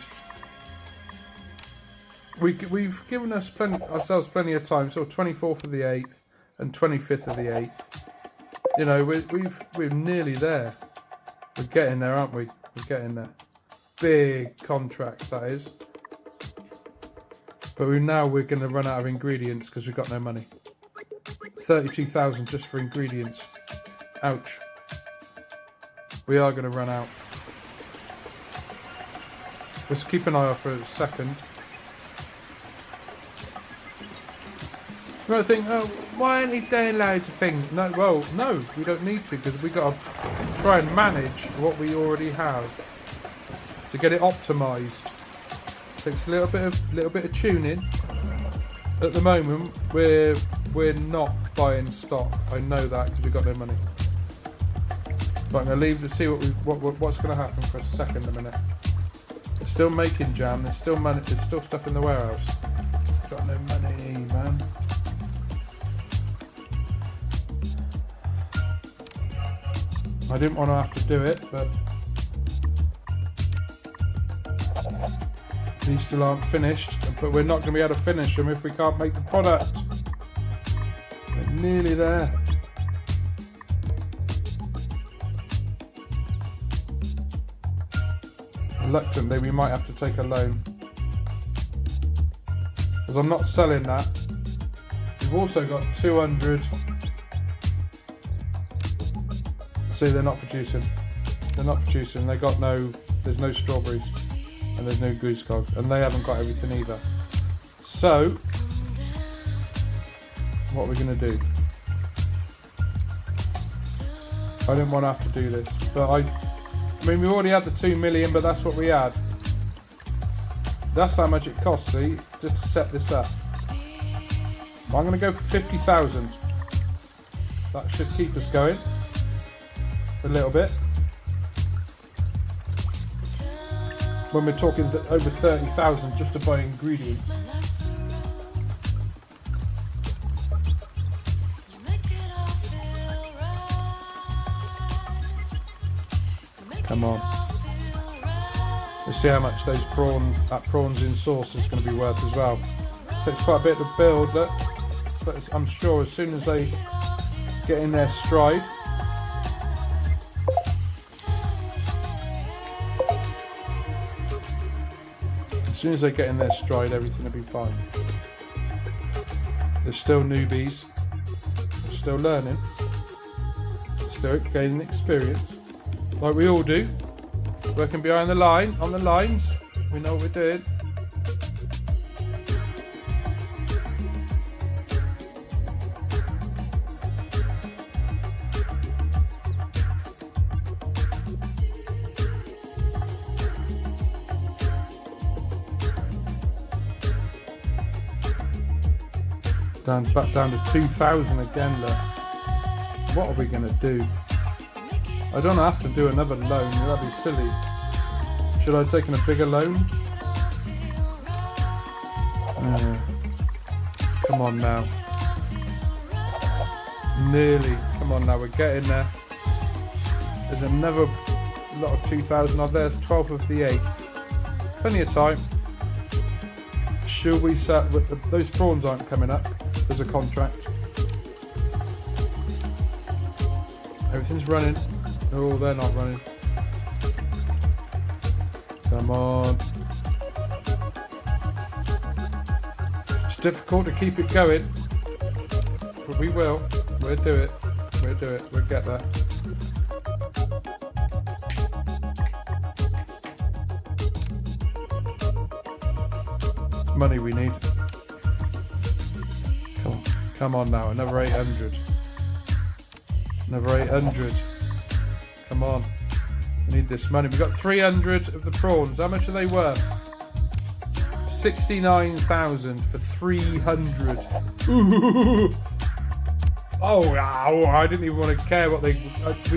We've given ourselves plenty of time. So 24th of the 8th and 25th of the 8th. You know, we're nearly there. We're getting there, aren't we? We're getting there. Big contracts, that is. But we're going to run out of ingredients because we've got no money. 32,000 just for ingredients. Ouch. We are going to run out. Let's keep an eye out for a second. You might think, oh, why aren't he doing loads of things? No, well, no, we don't need to because we've got to try and manage what we already have to get it optimised. Takes a little bit of tuning. At the moment, we're not buying stock. I know that because we've got no money. But I'm going to leave to see what's going to happen for a second a minute. They're still making jam. There's still money. There's still stuff in the warehouse. Got no money, man. I didn't want to have to do it, but these still aren't finished. But we're not going to be able to finish them if we can't make the product. We're nearly there. Reluctantly, we might have to take a loan. Because I'm not selling that. We've also got 200. See, they're not producing. They're not producing. There's no strawberries. And there's no goose cogs. And they haven't got everything either. So, what are we going to do? I didn't want to have to do this. But I mean, we already had the 2 million, but that's what we had. That's how much it costs, see, just to set this up. I'm going to go for 50,000. That should keep us going. A little bit. When we're talking over 30,000 just to buy ingredients. Come on. Let's see how much that prawns in sauce is going to be worth as well. Takes quite a bit to build, but I'm sure as soon as they get in their stride. As soon as they get in their stride, everything will be fine. They're still newbies. They're still learning. They're still gaining experience. Like we all do. Working behind the line, on the lines. We know what we're doing. Back down to 2,000 again, look. What are we going to do? I don't have to do another loan, that'd be silly. Should I have taken a bigger loan? Come on now. Nearly. Come on now, we're getting there. There's another lot of 2,000 odd there. 12th of the 8th. Plenty of time. Should we set... Those prawns aren't coming up. There's a contract. Everything's running. Oh, they're not running. Come on. It's difficult to keep it going. But we will. We'll do it. We'll do it. We'll get there. It's money we need. Come on now, another 800. Another 800. Come on. We need this money. We've got 300 of the prawns. How much are they worth? 69,000 for 300. Ooh. Oh, I didn't even want to care what we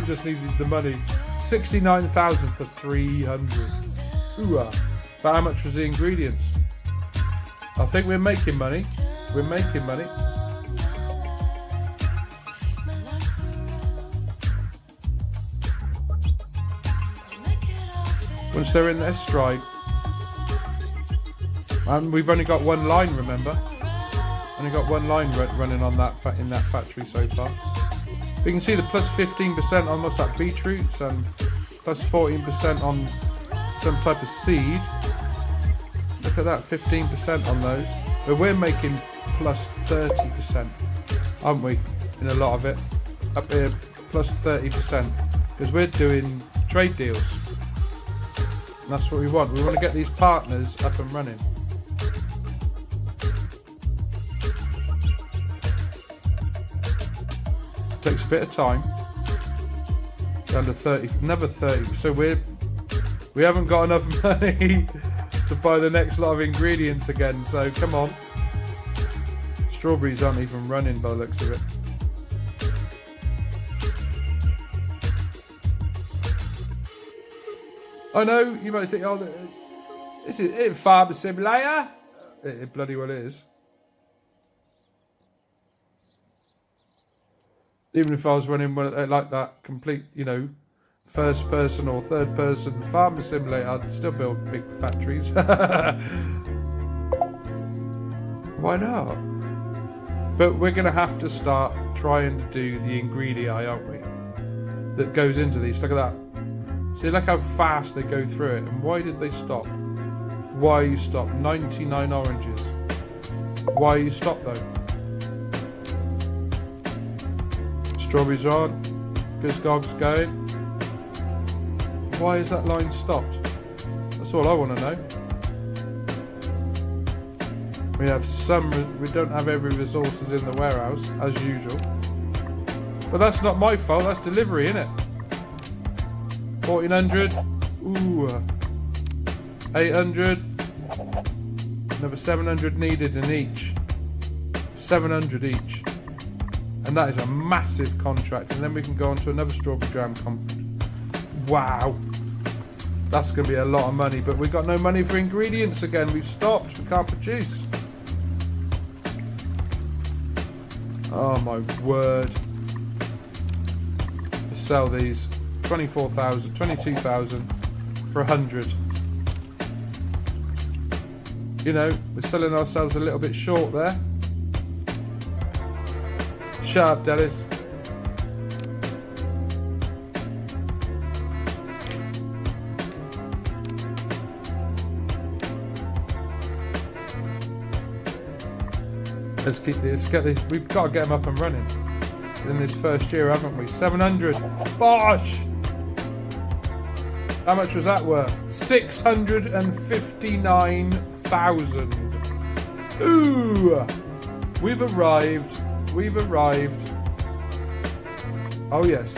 just needed the money. 69,000 for 300. Ooh. But how much was the ingredients? I think we're making money. We're making money. Once they're in their stride, and we've only got one line, remember? Only got one line running on that in that factory so far. We can see the plus 15% on what's that, beetroots, and plus 14% on some type of seed. Look at that, 15% on those. But we're making plus 30%, aren't we? In a lot of it. Up here, plus 30%. Because we're doing trade deals. And that's what we want. We want to get these partners up and running. Takes a bit of time. Down to 30, another 30. So we haven't got enough money to buy the next lot of ingredients again. So come on. Strawberries aren't even running by the looks of it. I know you might think, oh, this is it, Farmer Simulator. It bloody well is. Even if I was running one like that, complete, you know, first person or third person Farmer Simulator, I'd still build big factories. Why not? But we're going to have to start trying to do the ingredient, aren't we? That goes into these. Look at that. See, look how fast they go through it. And why did they stop? Why you stopped? 99 oranges. Why you stopped though? Strawberries are on. Goose going. Why is that line stopped? That's all I want to know. We have we don't have every resources in the warehouse, as usual. But that's not my fault, that's delivery, innit? 1400. Ooh. 800. Another 700 needed in each. 700 each. And that is a massive contract. And then we can go on to another strawberry jam Wow. That's going to be a lot of money. But we've got no money for ingredients again. We've stopped. We can't produce. Oh my word. Let's sell these. 24,000, 22,000 for 100. You know, we're selling ourselves a little bit short there. Shut up, Dennis. Let's get these. We've got to get them up and running in this first year, haven't we? 700. Bosh! How much was that worth? 659,000. Ooh! We've arrived. We've arrived. Oh yes.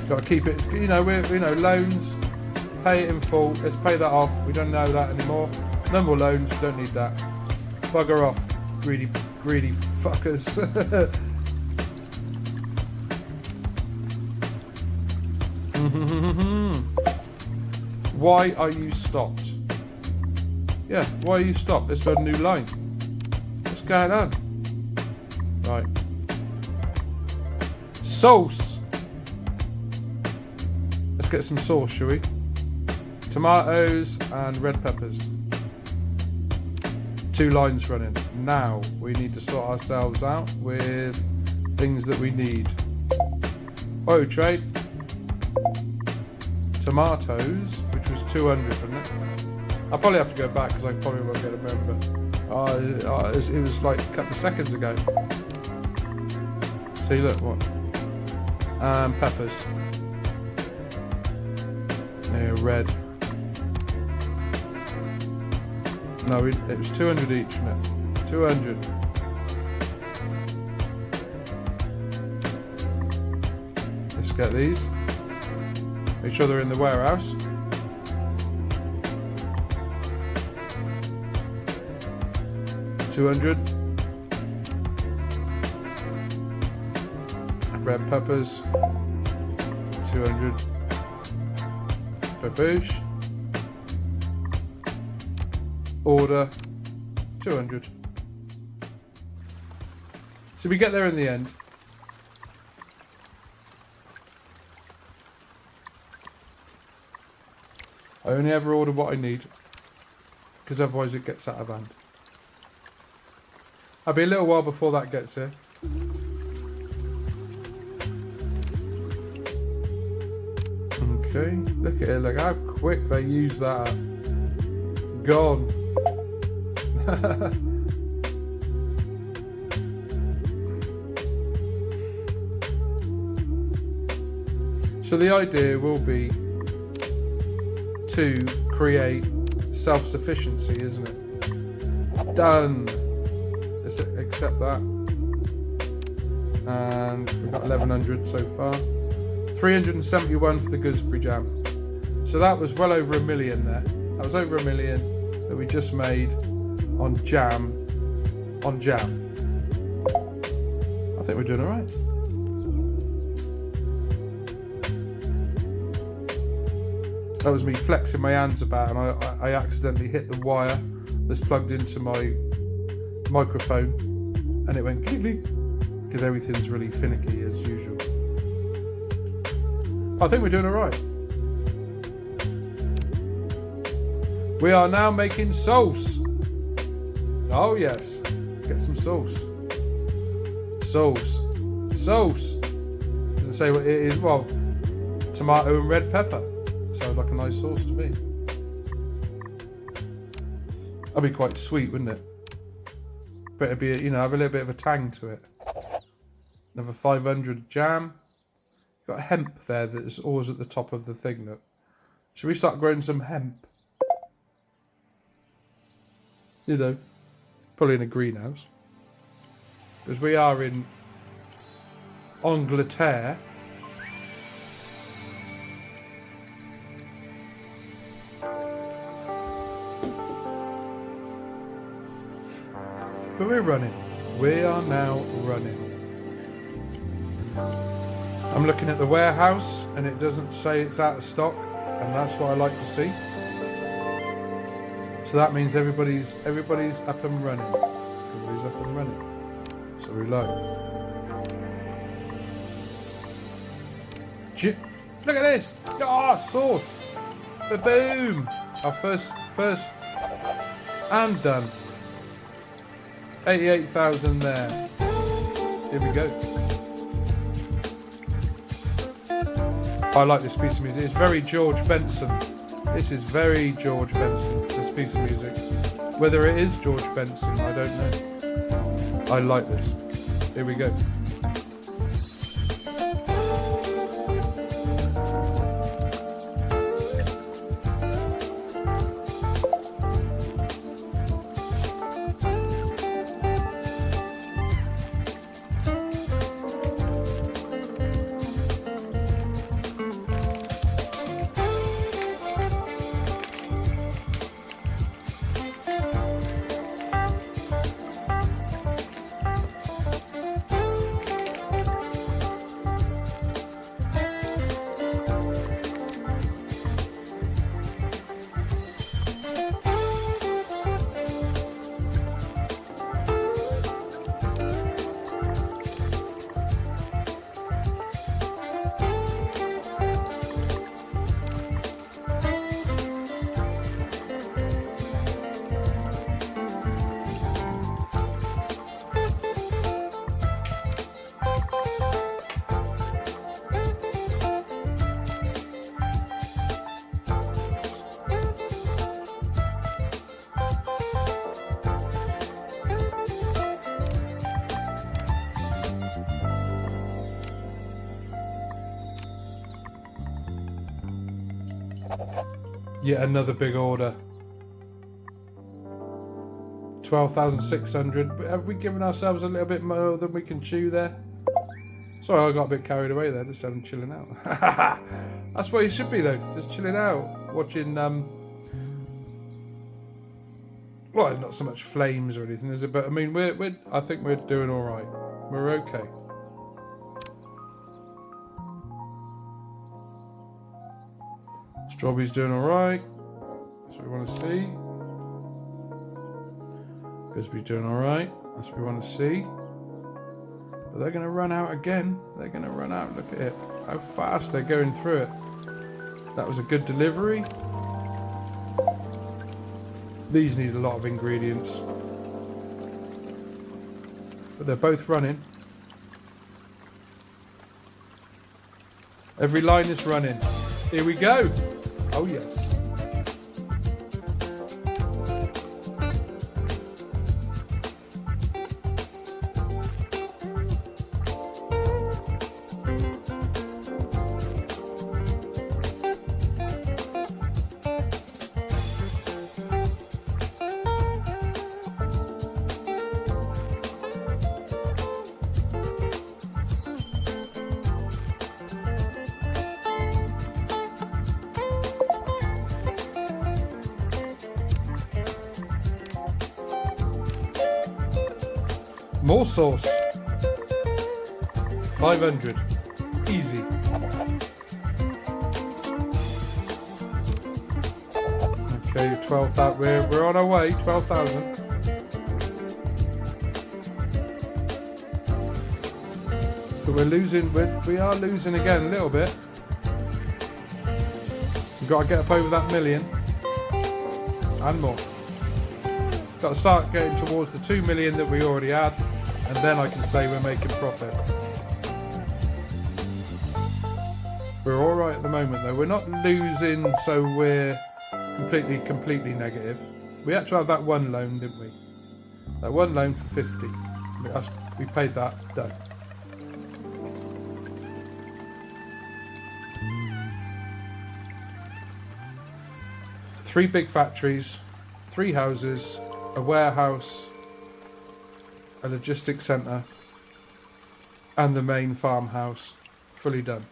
Got to keep it. You know, loans. Pay it in full. Let's pay that off. We don't know that anymore. No more loans. Don't need that. Bugger off, greedy fuckers. Why are you stopped? Yeah, why are you stopped? Let's build a new line. What's going on? Right. Sauce! Let's get some sauce, shall we? Tomatoes and red peppers. 2 lines running. Now we need to sort ourselves out with things that we need. Oh, trade. Tomatoes, which was 200, wasn't it? I'll probably have to go back because I probably won't get a remember. It was like a couple of seconds ago. See, look, what? Peppers. They're red. No, it was 200 each, wasn't it? 200. Let's get these. Make sure they're in the warehouse. $200. Red peppers. 200. Baboosh. Order 200. So we get there in the end. I only ever order what I need, because otherwise it gets out of hand. I'll be a little while before that gets here. Okay, look at it, look how quick they use that. Gone. So the idea will be to create self-sufficiency, isn't it? Done. Let's accept that. And we've got 1100 so far. 371 for the gooseberry jam. So that was well over 1 million there. That was over 1 million that we just made on jam. On jam. I think we're doing alright. That was me flexing my hands about, and I accidentally hit the wire that's plugged into my microphone, and it went click, because everything's really finicky as usual. I think we're doing alright. We are now making sauce. Oh yes, get some sauce. Sauce. Sauce. Doesn't say what it is. Well, tomato and red pepper. Sounds like a nice sauce to me. That'd be quite sweet, wouldn't it? But it'd be, have a little bit of a tang to it. Another 500 jam. Got hemp there that's always at the top of the thing. Look. Should we start growing some hemp? Probably in a greenhouse. Because we are in Angleterre. But we're running. We are now running. I'm looking at the warehouse and it doesn't say it's out of stock, and that's what I like to see. So that means everybody's up and running. Everybody's up and running. So we like. Look at this! Oh, sauce! Boom! Our first, and done. 88,000 there. Here we go. I like this piece of music. It's very George Benson. This is very George Benson, this piece of music. Whether it is George Benson, I don't know. I like this. Here we go. Yet another big order. 12,600. But have we given ourselves a little bit more than we can chew there? Sorry, I got a bit carried away there. Just having chilling out. That's what you should be though. Just chilling out, watching. Well, not so much flames or anything, is it? But I mean, I think we're doing all right. We're okay. Strawberry's doing alright. That's what we want to see. Gooseberry's doing alright. That's what we want to see. But they're going to run out again. They're going to run out. Look at it. How fast they're going through it. That was a good delivery. These need a lot of ingredients. But they're both running. Every line is running. Here we go. Oh yes. More sauce. 500. Easy. Okay, 12,000. We're on our way. 12,000. But we're losing. We are losing again a little bit. We've got to get up over that million and more. Got to start getting towards the 2 million that we already had, and then I can say we're making profit. We're all right at the moment though. We're not losing, so we're completely negative. We had to have that one loan, didn't we? That one loan for 50. We paid that. Done. Three big factories, 3 houses, a warehouse, a logistics centre, and the main farmhouse, fully done.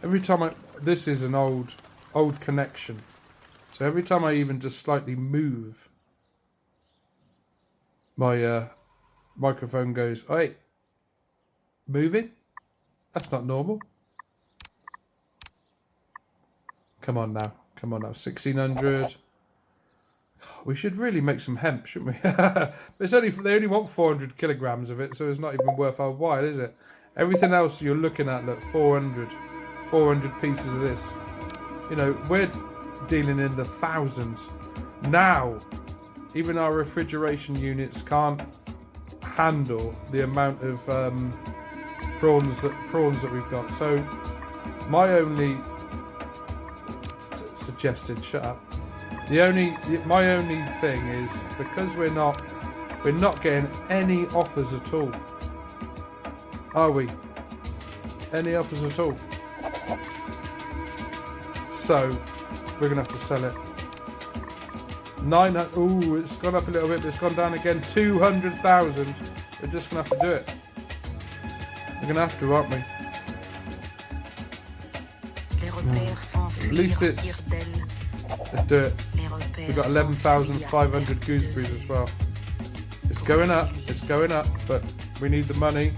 Every time this is an old connection, so every time I even just slightly move, my microphone goes, "Hey, moving? That's not normal." Come on now, 1600. We should really make some hemp, shouldn't we? But they only want 400 kilograms of it, so it's not even worth our while, is it? Everything else you're looking at, look, 400 pieces of this. You know, we're dealing in the thousands now. Even our refrigeration units can't handle the amount of prawns that we've got. So my only suggested, shut up. My only thing is, because we're not getting any offers at all. Are we? Any offers at all? So we're gonna have to sell it. 900. Ooh, it's gone up a little bit, but it's gone down again. 200,000. We're just gonna have to do it. We're gonna have to, aren't we? At least it's. Let's do it. We've got 11,500 gooseberries as well. It's going up. It's going up, but we need the money.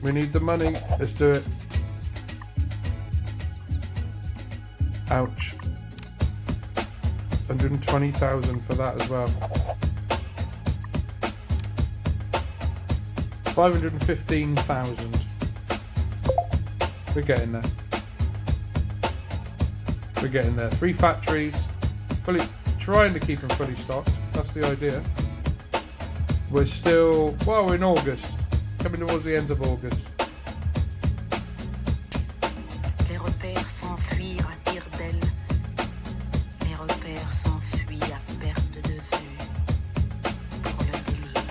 We need the money. Let's do it. Ouch. 120,000 for that as well. 515,000. We're getting there. We're getting there. 3 factories, trying to keep them fully stocked. That's the idea. We're still, well, we're in August, coming towards the end of August. Les repères s'enfuirent à tire d'aile. Les repères s'enfuient à perte de vue. Pour le délire.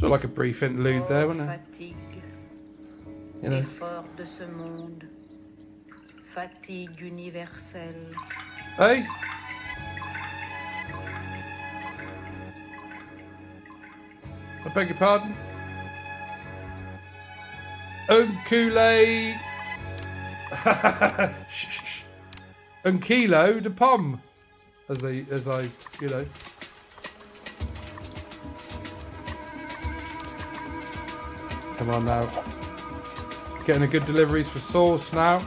So like a brief interlude there, wasn't it? Fatigue, You know. effort de ce monde, fatigue universelle. Hey. I beg your pardon. Unkule. Shh, shh, shh. Un kilo de pomme, as I, you know. Come on now. Getting a good deliveries for sauce now.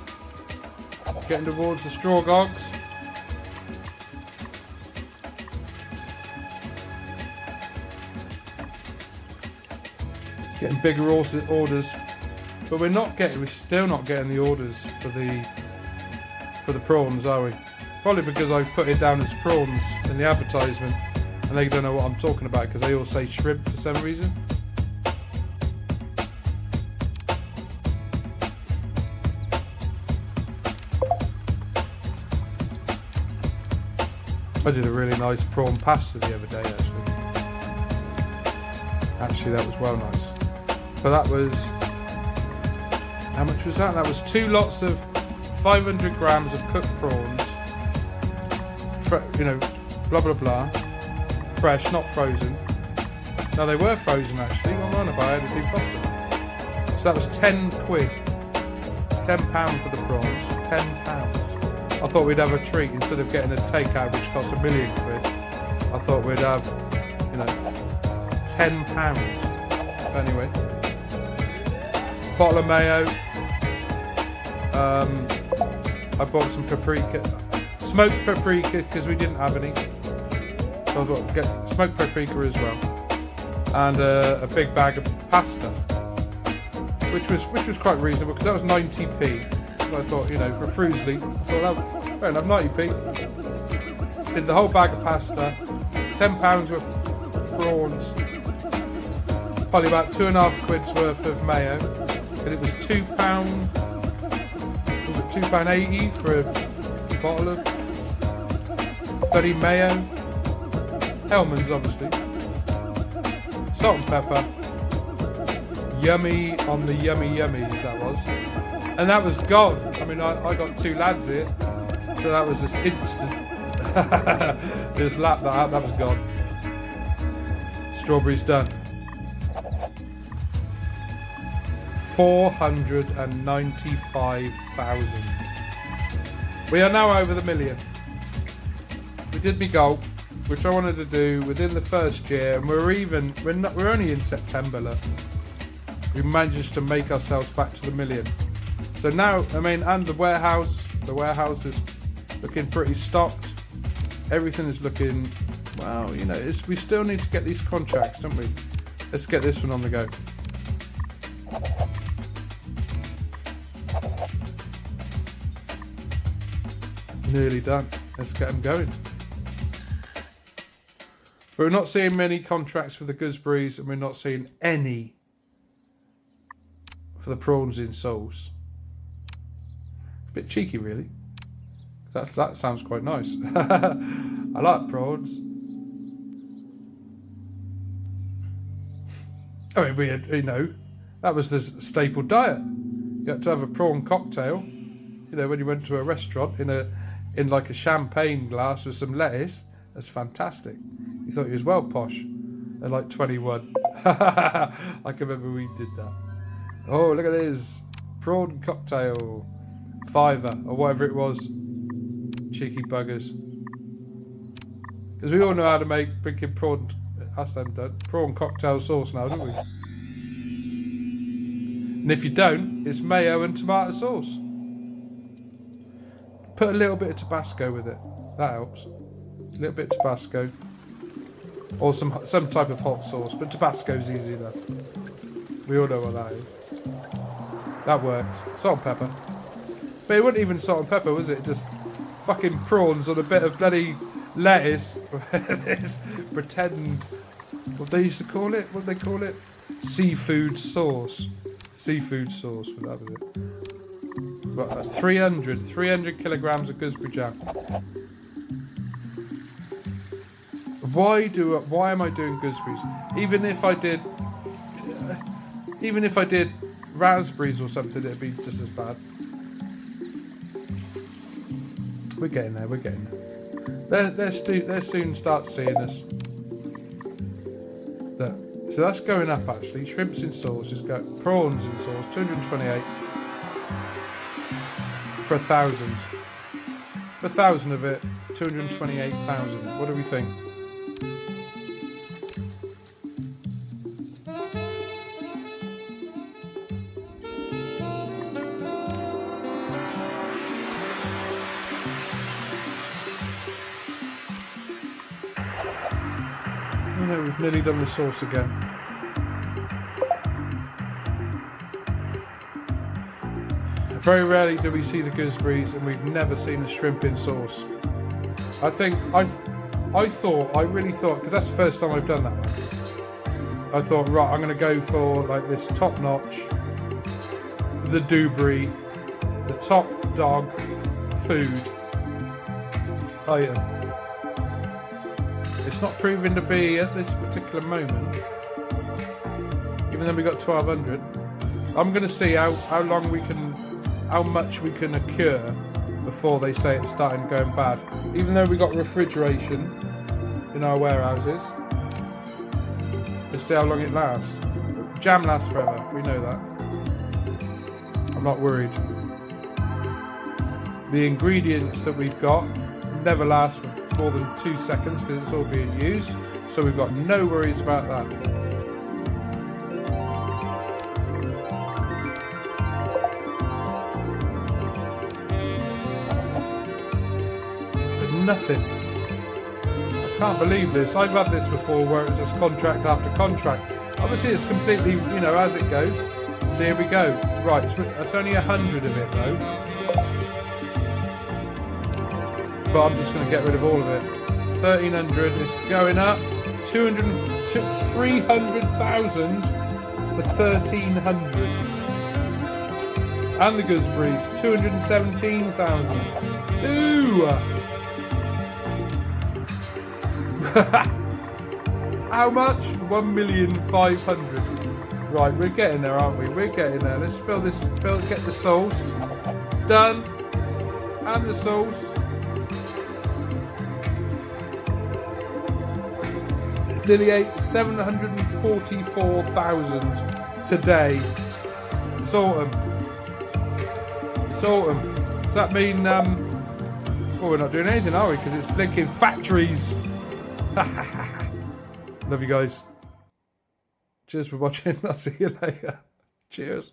Getting towards the straw gogs. Getting bigger orders, but we're still not getting the orders for the prawns, are we? Probably because I've put it down as prawns in the advertisement, and they don't know what I'm talking about because they all say shrimp for some reason. I did a really nice prawn pasta the other day, actually. Actually, that was well nice. So that was, how much was that? That was 2 lots of 500 grams of cooked prawns. You know, blah blah blah. Fresh, not frozen. No, they were frozen actually. What am I on about? I had to do faster. So that was 10 quid. £10 for the prawns. £10. I thought we'd have a treat instead of getting a takeout which costs £1 million. I thought we'd have, you know, £10. Anyway, bottle of mayo. I bought some paprika, smoked paprika because we didn't have any. So I thought get smoked paprika as well, and a big bag of pasta, which was quite reasonable because that was 90p. So I thought, you know, for a Fruisley, I thought that was fair enough, 90p. Did the whole bag of pasta, £10 worth of prawns, probably about 2.5 quid's worth of mayo, and it was £2. Was it £2.80 for a bottle of bloody mayo? Hellman's, obviously. Salt and pepper. Yummy on the yummy yummies, that was. And that was gone. I mean, I got 2 lads here, so that was just instant. Just lap that up, that was gone. Strawberries done. 495,000. We are now over the million. We did my goal, which I wanted to do within the first year, and we're only in September. Look, we managed to make ourselves back to the million. So now, I mean, and the warehouse is looking pretty stocked. Everything is looking, well, you know, we still need to get these contracts, don't we? Let's get this one on the go. Nearly done. Let's get them going. But we're not seeing many contracts for the gooseberries, and we're not seeing any for the prawns in sauce. A bit cheeky, really. That sounds quite nice. I like prawns. I mean, we had, you know, that was the staple diet. You had to have a prawn cocktail. You know, when you went to a restaurant in like a champagne glass with some lettuce. That's fantastic. You thought he was well posh at like 21. I can remember we did that. Oh, look at this. Prawn cocktail. £5 or whatever it was. Cheeky buggers. Because we all know how to make freaking prawn cocktail sauce now, don't we? And if you don't, it's mayo and tomato sauce. Put a little bit of Tabasco with it. That helps. A little bit of Tabasco. Or some type of hot sauce. But Tabasco's easy enough. We all know what that is. That works. Salt and pepper. But it wasn't even salt and pepper, was it? Just fucking prawns on a bit of bloody lettuce. This pretend... What they used to call it? What do they call it? Seafood sauce. Seafood sauce. That was it. But 300 kilograms of gooseberry jam. Why am I doing gooseberries? Even if I did Even if I did raspberries or something, it'd be just as bad. We're getting there, we're getting there. They'll soon start seeing us. Look, so that's going up actually. Shrimps in sauce is got prawns in sauce, 228 for 1,000. For 1,000 of it, 228,000. What do we think? Oh no, we've nearly done the sauce again. Very rarely do we see the gooseberries, and we've never seen a shrimp in sauce. I really thought, because that's the first time I've done that one. I thought, right, I'm going to go for like this top notch, the Dewberry, the top dog food item. It's not proving to be at this particular moment, even though we got 1,200. I'm going to see how much we can occur before they say it's starting going bad. Even though we got refrigeration in our warehouses, let's see how long it lasts. Jam lasts forever, we know that. I'm not worried. The ingredients that we've got never last for more than 2 seconds because it's all being used, so we've got no worries about that. Nothing. I can't believe this. I've had this before where it was just contract after contract. Obviously it's completely, you know, as it goes. So here we go. Right, that's only 100 of it though. But I'm just going to get rid of all of it. 1,300, it's going up. 300,000 for 1,300. And the gooseberries, 217,000. Ooh! How much? 1,500,000. Right, we're getting there, aren't we? We're getting there. Let's get the sauce. Done. And the sauce. Nearly 744,000 today. It's autumn. It's autumn. Does that mean, well, we're not doing anything, are we? Because it's blinking factories. Love you guys. Cheers for watching. I'll see you later. Cheers.